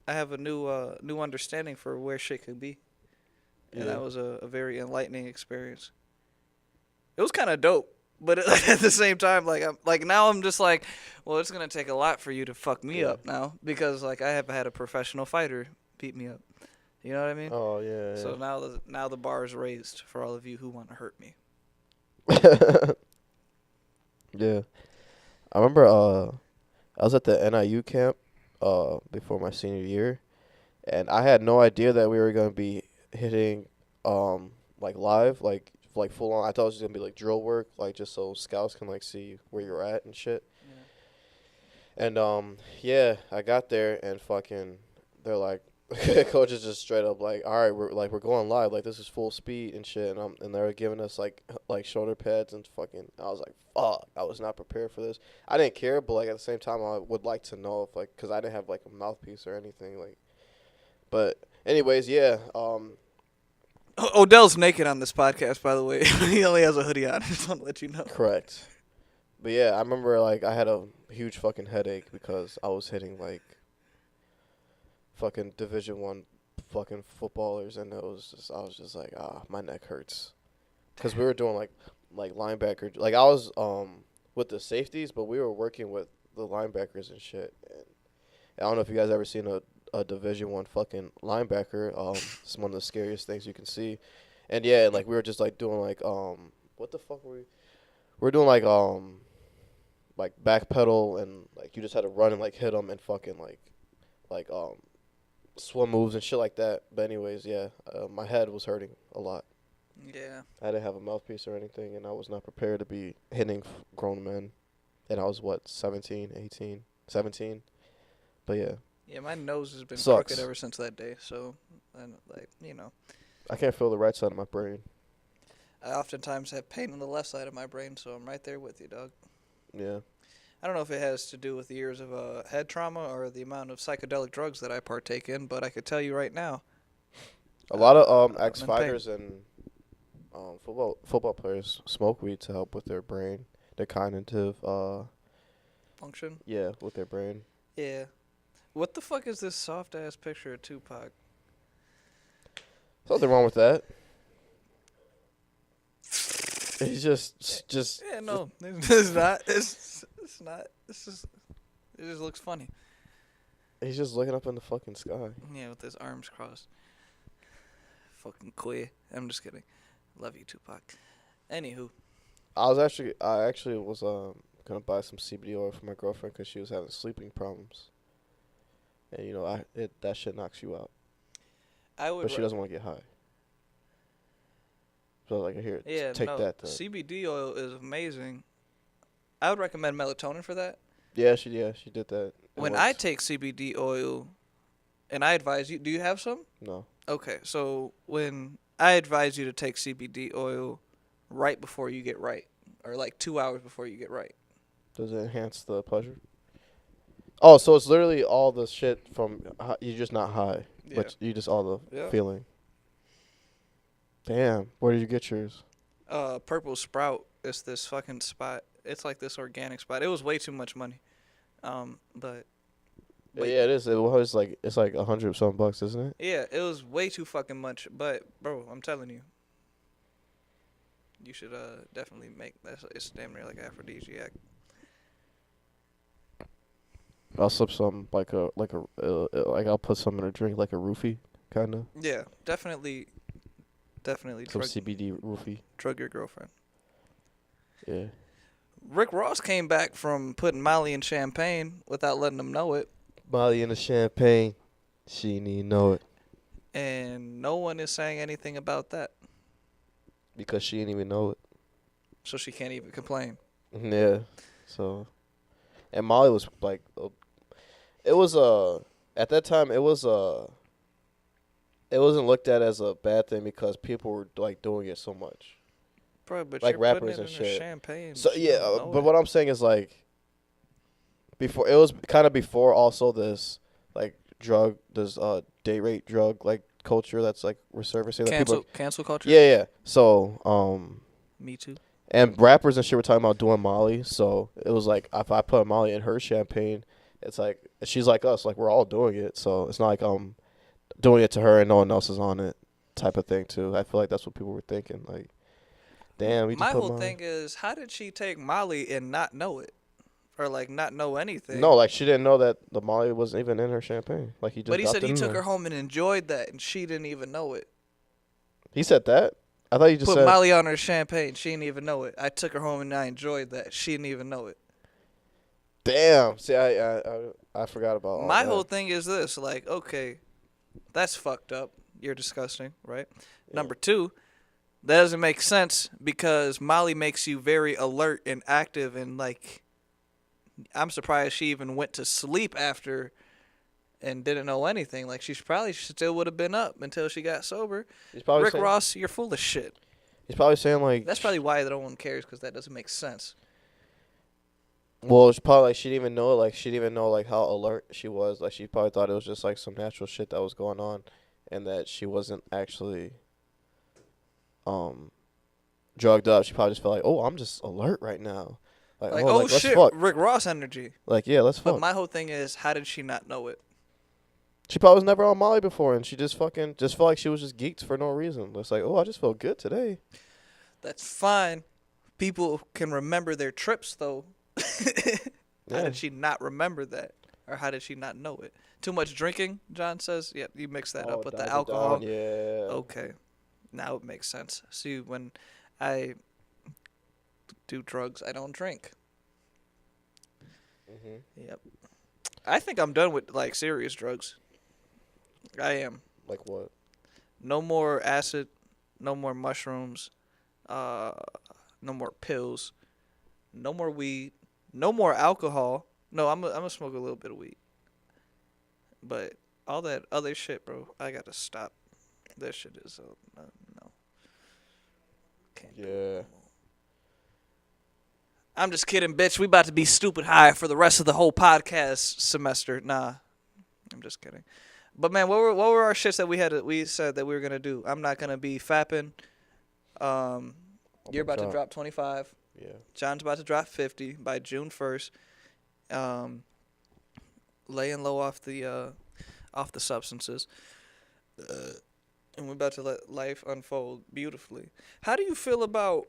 I have a new understanding for where shit could be, and that was a very enlightening experience. It was kind of dope, but at the same time, now I'm just like, well, it's gonna take a lot for you to fuck me up now because like I have had a professional fighter beat me up. You know what I mean? Oh yeah. So now the bar is raised for all of you who want to hurt me. Yeah. I remember I was at the NIU camp before my senior year, and I had no idea that we were gonna be hitting like live like full on. I thought it was gonna be like drill work, like just so scouts can like see where you're at and shit. Yeah. And yeah, I got there and fucking they're like coach is just straight up like, all right, we're going live, like this is full speed and shit, and they were giving us like shoulder pads and fucking. I was like, fuck, I was not prepared for this. I didn't care, but like at the same time, I would like to know if like, cause I didn't have like a mouthpiece or anything like. But anyways, yeah. Odell's naked on this podcast, by the way. He only has a hoodie on. I just want to let you know. Correct. But yeah, I remember like I had a huge fucking headache because I was hitting like fucking Division I fucking footballers, and I was just like, my neck hurts, because we were doing like linebacker, like I was with the safeties, but we were working with the linebackers and shit. And I don't know if you guys ever seen a Division I fucking linebacker. It's one of the scariest things you can see. And yeah, like we were just like doing like what the fuck were we? We're doing like back pedal, and like you just had to run and like hit them and fucking like swim moves and shit like that. But anyways, yeah, my head was hurting a lot. Yeah. I didn't have a mouthpiece or anything, and I was not prepared to be hitting grown men. And I was, 17, 18, 17? But yeah. Yeah, my nose has been Sucks. crooked ever since that day, so, and like, you know. I can't feel the right side of my brain. I oftentimes have pain on the left side of my brain, so I'm right there with you, dog. Yeah. I don't know if it has to do with the years of head trauma or the amount of psychedelic drugs that I partake in, but I could tell you right now. A lot of ex-fighters and football players smoke weed to help with their brain, their cognitive function. Yeah, with their brain. Yeah. What the fuck is this soft ass picture of Tupac? Something wrong with that. He's just. Yeah, no, it's not. It's not. It's just. It just looks funny. He's just looking up in the fucking sky. Yeah, with his arms crossed. Fucking queer. I'm just kidding. Love you, Tupac. Anywho. I actually was gonna buy some CBD oil for my girlfriend because she was having sleeping problems. And you know, that shit knocks you out. But she doesn't want to get high. So like, here, take that. CBD oil is amazing. I would recommend melatonin for that. Yeah, she did that. When I take CBD oil, and I advise you, do you have some? No. Okay, so when I advise you to take CBD oil right before you get right, or like 2 hours before you get right. Does it enhance the pleasure? Oh, so it's literally all the shit from you're just not high, but you just all the feeling. Damn, where did you get yours? Purple Sprout. It's this fucking spot. It's like this organic spot. It was way too much money, but yeah, it is. It was like it's like $100 some bucks, isn't it? Yeah, it was way too fucking much. But bro, I'm telling you, you should definitely make that. It's damn near like aphrodisiac. I'll slip some like I'll put some in a drink like a roofie kind of. Yeah, definitely. Some CBD roofie. Drug your girlfriend. Yeah. Rick Ross came back from putting Molly in champagne without letting them know it. Molly in the champagne. She didn't even know it. And no one is saying anything about that. Because she didn't even know it. So she can't even complain. Yeah. So. And Molly was like. It was at that time, it wasn't looked at as a bad thing because people were like doing it so much. Bro, but like you're rappers putting it and in shit. Champagne. So yeah, but what I'm saying is like, before it was kind of before also this like day rate drug like culture that's like resurfacing. Cancel culture. Yeah. So Me too. And rappers and shit were talking about doing Molly. So it was like if I put Molly in her champagne, it's like she's like us. Like we're all doing it, so it's not like I'm doing it to her and no one else is on it type of thing too. I feel like that's what people were thinking. Like, damn, we just My put whole thing is, how did she take Molly and not know it, or like not know anything? No, like she didn't know that the Molly wasn't even in her champagne. Like he just. But he dropped said it he in took there. her home and enjoyed that, and she didn't even know it. He said that. I thought you just Put said. Molly on her champagne. She didn't even know it. I took her home and I enjoyed that. She didn't even know it. Damn. See, I forgot about all My that. whole thing is this: like, okay, that's fucked up. You're disgusting, right? Yeah. Number two, that doesn't make sense because Molly makes you very alert and active, and like, I'm surprised she even went to sleep after and didn't know anything. Like, she probably still would have been up until she got sober. He's probably Rick saying, Ross, you're full of shit. He's probably saying like. That's probably why no one cares, because that doesn't make sense. Well, it's probably like she didn't even know it. Like she didn't even know like how alert she was. Like she probably thought it was just like some natural shit that was going on, and that she wasn't actually drugged up. She probably just felt like, oh, I'm just alert right now. Like Oh let's shit, fuck. Rick Ross energy. Like yeah, let's But fuck. my whole thing is, how did she not know it? She probably was never on Molly before, and she just felt like she was just geeked for no reason. It's like, oh, I just felt good today. That's fine. People can remember their trips, though. How Yeah. did she not remember that? Or how did she not know it? Too much drinking, John says? Yep, you mix that Oh, up with the dialed it alcohol. down, yeah. Okay. Now it makes sense. See, when I do drugs, I don't drink. Mm-hmm. Yep. I think I'm done with, like, serious drugs. I am. Like what? No more acid. No more mushrooms. No more pills. No more weed. No more alcohol. No, I'm gonna smoke a little bit of weed. But all that other shit, bro, I gotta stop. That shit is no. Can't do it. Yeah. I'm just kidding, bitch. We about to be stupid high for the rest of the whole podcast semester. Nah, I'm just kidding. But man, what were our shits that we said that we were gonna do? I'm not gonna be fapping. You're about to drop 25. Yeah. John's about to drop 50 by June 1st. Laying low off the substances. And we're about to let life unfold beautifully. How do you feel about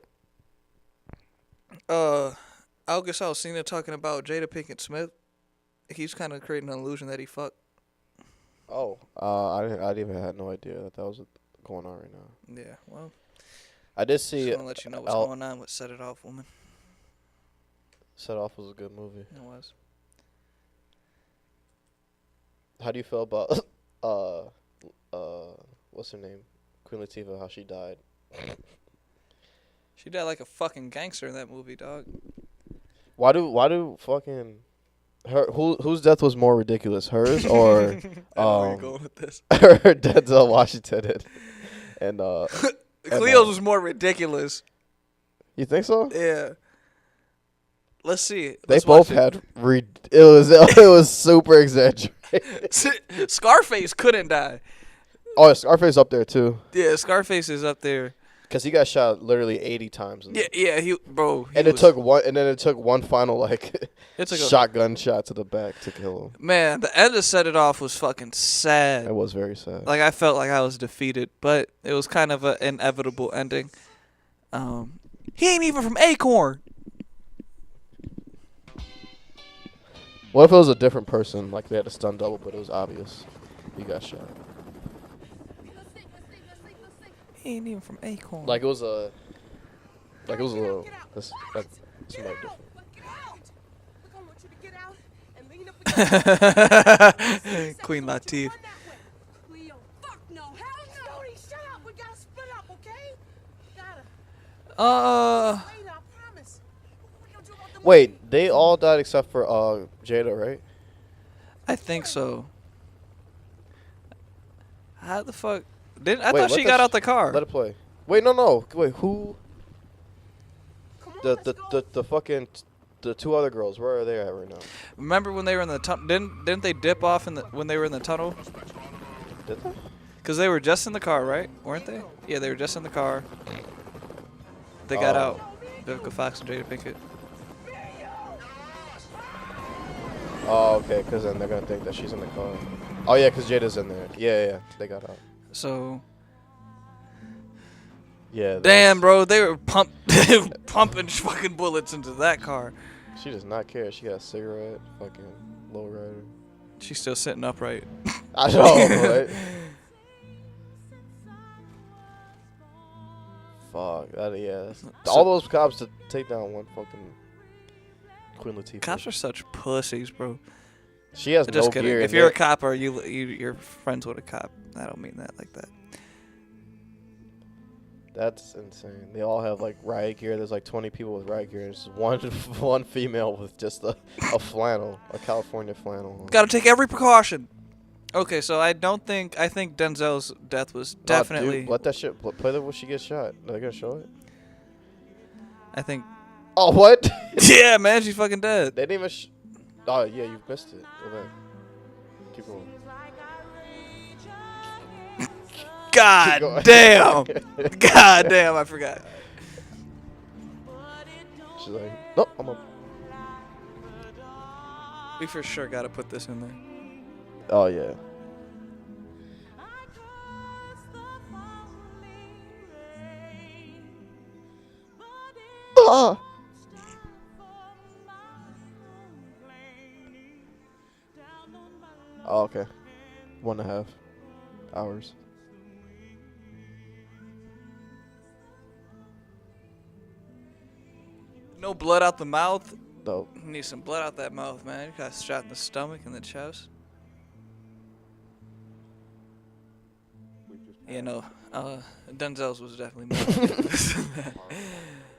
August Alsina talking about Jada Pinkett Smith? He's kind of creating an illusion that he fucked. Oh, I even had no idea that was going on right now. Yeah, well, I did see. just want to let you know what's going on with Set It Off Woman. Set Off was a good movie. It was. How do you feel about what's her name, Queen Latifah? How she died? She died like a fucking gangster in that movie, dog. Why do fucking her whose death was more ridiculous, hers or I know where you're going with this. her Denzel Washington and Cleo's was more ridiculous. You think so? Yeah. Let's see. They Let's both watch had it was super exaggerated. it. Scarface couldn't die. Oh, Scarface up there too, Yeah, Scarface is up there. because he got shot literally 80 times. Yeah, he And it took one final It took a- shotgun shot to the back to kill him. Man, the end of Set It Off was fucking sad. It was very sad. Like, I felt like I was defeated, but it was kind of an inevitable ending. He ain't even from Acorn. What if it was a different person? Like they had a stun double, but it was obvious he got shot. He ain't even from Acorn. Like it was a. Like it was a little. That's somebody different. Queen Latifah. Wait, they all died except for Jada, right? I think so. How the fuck? I Wait, thought let she the got sh- out the car. Let it play. Wait, no. Wait, who? The fucking the two other girls. Where are they at right now? Remember when they were in the tunnel? Didn't they dip off when they were in the tunnel? Did they? Because they were just in the car, right? Weren't they? Yeah, they were just in the car. They got Oh. out. Vivica Fox and Jada Pinkett. Oh, okay, because then they're going to think that she's in the car. Oh, yeah, because Jada's in there. Yeah, they got out. So, Yeah. damn, bro, they were pumping fucking bullets into that car. She does not care. She got a cigarette, fucking lowrider. She's still sitting upright. I know, right? Fuck. Yeah. All those cops to take down one fucking Queen Latifah. Cops are such pussies, bro. She has Just no kidding. gear. If you're a cop or you're friends with a cop, I don't mean that like that. That's insane. They all have like riot gear. There's like 20 people with riot gear. There's one female with just a flannel, a California flannel. Got to take every precaution. Okay, so I think Denzel's death was definitely. Dude, let that shit play that when she gets shot. Are they gonna show it? I think. Oh, what? Yeah, man, she's fucking dead. They didn't even. Oh yeah, you missed it. Okay. Keep going. God damn. God damn, I forgot. She's like, nope, I'm up. We for sure got to put this in there. Oh yeah. Ah. Oh, okay. 1.5 hours. No blood out the mouth. Dope. You need some blood out that mouth, man. You got shot in the stomach and the chest. Yeah, no. Denzel's was definitely more.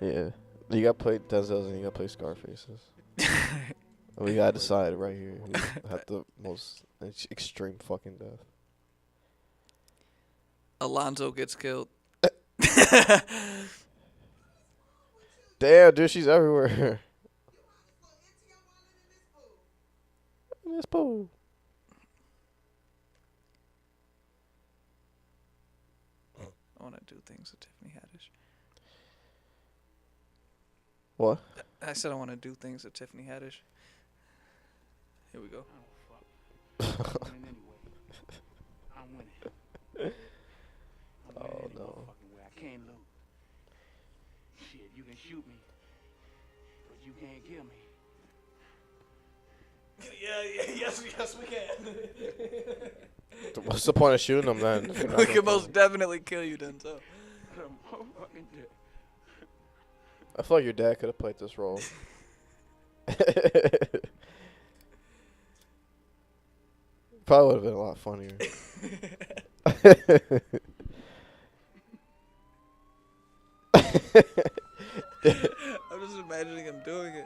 Yeah. You gotta play Denzel's and you gotta play Scarface's. We gotta decide right here. Who had the most extreme fucking death. Alonzo gets killed. Damn, dude, she's everywhere. In this pool. I want to do things with Tiffany Haddish. What? I said I want to do things with Tiffany Haddish. Here we go. I'm winning. Oh no. I can't lose. Shit, you can shoot me, but you can't kill me. Yes, we can. What's the point of shooting them then? We can most definitely kill you, Denzel. I feel like your dad could have played this role. Probably would have been a lot funnier. I'm just imagining him doing it.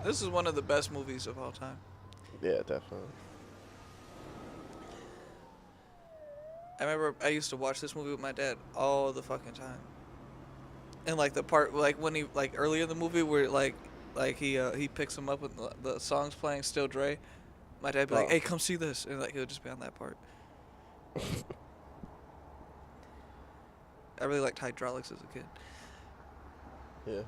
This is one of the best movies of all time. Yeah, definitely. I remember I used to watch this movie with my dad all the fucking time. And like the part like when he like earlier in the movie where like he picks him up with the songs playing Still Dre. My dad'd be like, "Hey, come see this," and like he'll just be on that part. I really liked Hydraulics as a kid. Yeah.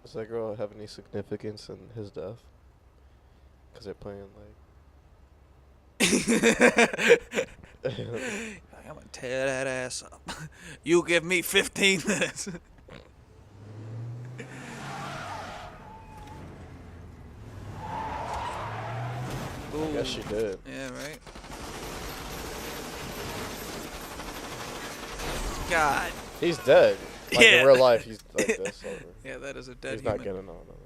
Does that girl have any significance in his death? Because they're playing like. I'm gonna tear that ass up. You give me 15 minutes. I guess she did. Yeah, right. God. He's dead. Like in real life, he's like this. Over. Yeah, that is a dead He's human. not getting on. No.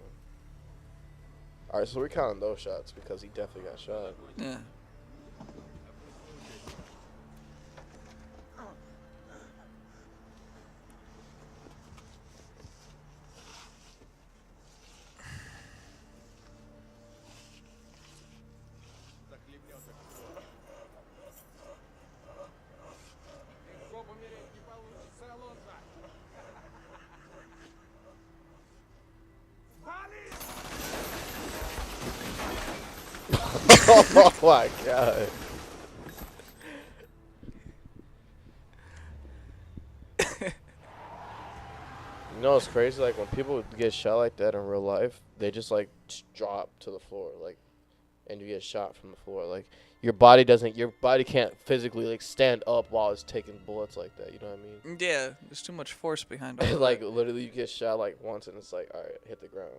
All right, so we're counting those shots because he definitely got shot. Yeah. Oh my god. You know, it's crazy. Like when people get shot like that in real life, they just like drop to the floor, like, and you get shot from the floor. Like your body can't physically like stand up while it's taking bullets like that. You know what I mean? Yeah, there's too much force behind it. Like literally, you get shot like once, and it's like, all right, hit the ground.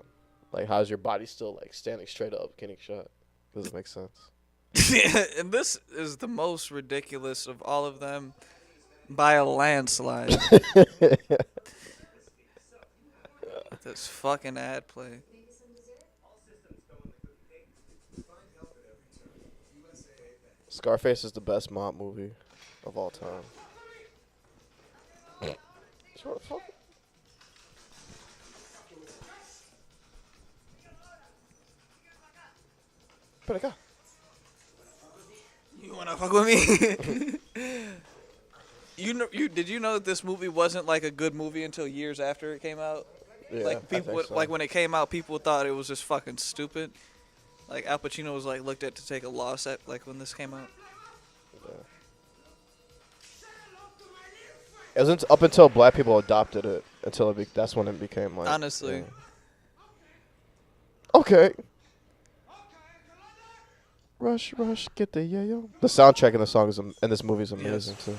Like, how's your body still like standing straight up, getting shot? Doesn't make sense. Yeah, and this is the most ridiculous of all of them by a landslide. This fucking ad play. Scarface is the best mob movie of all time. Sure the fuck. Better go. You wanna fuck with me? Did you know that this movie wasn't like a good movie until years after it came out? Yeah, Like people, I think so. like when it came out, people thought it was just fucking stupid. Like Al Pacino was like looked at to take a loss at like when this came out. Yeah. It wasn't up until black people adopted it until that's when it became like. Honestly. Yeah. Okay. Rush, rush, get the yayo. The soundtrack in the song in this movie is amazing too.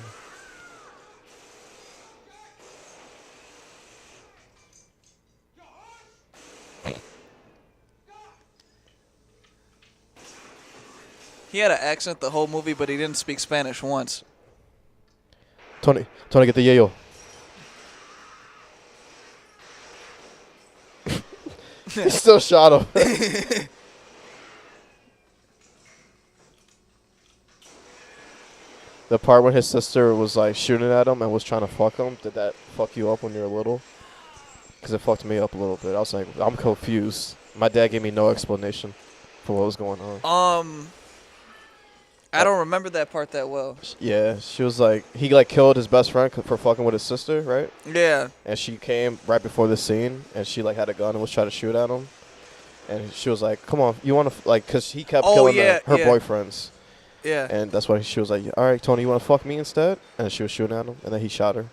He had an accent the whole movie, but he didn't speak Spanish once. Tony, get the yayo. He still shot him. The part when his sister was like shooting at him and was trying to fuck him, did that fuck you up when you were little? Because it fucked me up a little bit. I was like, I'm confused. My dad gave me no explanation for what was going on. I don't remember that part that well. Yeah, she was like, he like killed his best friend for fucking with his sister, right? Yeah. And she came right before the scene, and she like had a gun and was trying to shoot at him. And she was like, "Come on, you want to like?" Because he kept killing her boyfriends. Yeah. And that's why she was like, "All right, Tony, you want to fuck me instead?" And she was shooting at him, and then he shot her.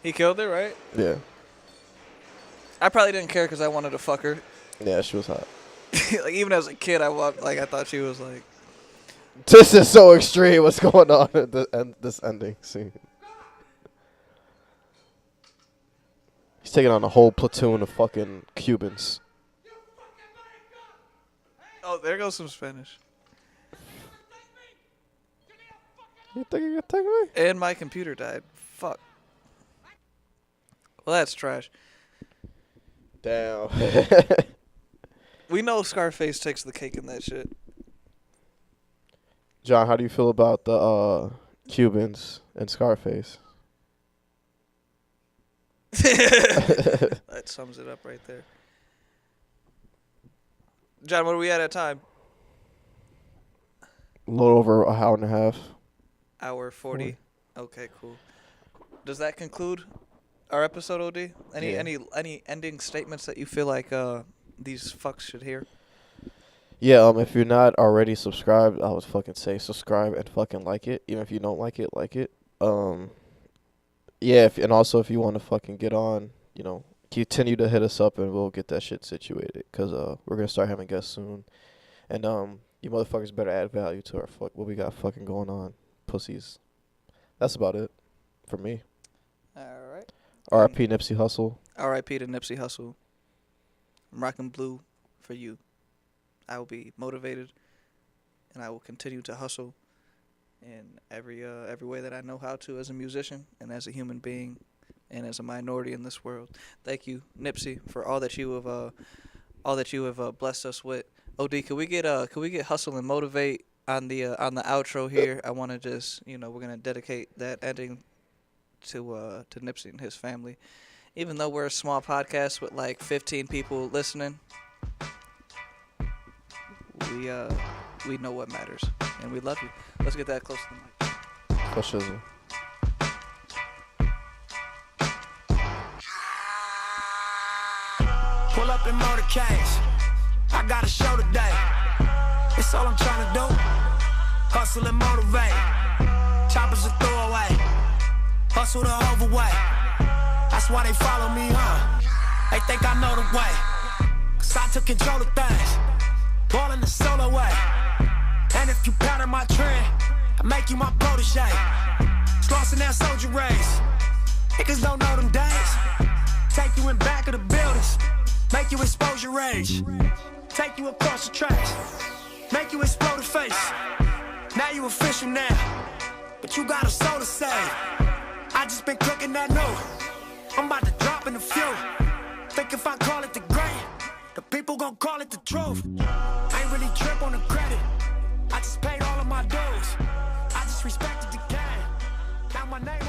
He killed her, right? Yeah. I probably didn't care because I wanted to fuck her. Yeah, she was hot. Like even as a kid, I thought she was like. This is so extreme. What's going on at this ending scene? He's taking on a whole platoon of fucking Cubans. Oh, there goes some Spanish. You think you gonna take me? And my computer died. Fuck. Well, that's trash. Damn. We know Scarface takes the cake in that shit. John, how do you feel about the Cubans and Scarface? That sums it up right there. John, what are we at time? A little over an hour and a half. Hour 40. Okay, cool. Does that conclude our episode, OD? Any ending statements that you feel like these fucks should hear? Yeah, if you're not already subscribed, I would fucking say subscribe and fucking like it. Even if you don't like it, like it. Yeah, and also if you want to fucking get on, continue to hit us up and we'll get that shit situated. Because we're going to start having guests soon. And you motherfuckers better add value to our what we got fucking going on. Pussies. That's about it for me. All right. R.I.P. Nipsey Hussle. R.I.P. to Nipsey Hussle. I'm rocking blue for you. I will be motivated, and I will continue to hustle in every way that I know how to as a musician and as a human being and as a minority in this world. Thank you, Nipsey, for all that you have blessed us with. OD, could we get hustle and motivate on the outro here? I want to just we're gonna dedicate that ending to Nipsey and his family, even though we're a small podcast with like 15 people listening. We know what matters, and we love you. Let's get that close to the mic. Push Shizzle. Pull up in motorcades. I got a show today. It's all I'm trying to do. Hustle and motivate. Choppers a throwaway. Hustle the overweight. I That's why they follow me, huh? They think I know the way. Cause I took control of things. Ballin' the solo way. And if you pattern my trend, I make you my protege. Slossin' that soldier race. Niggas don't know them days. Take you in back of the buildings. Make you expose your rage. Take you across the tracks. Make you explode the face. Now you official now. But you got a soul to save. I just been cooking that new. I'm about to drop in a few. Think if I call it the great, the people gon' call it the truth. I ain't really trip on the credit. I just paid all of my dues. I just respected the game. Now my name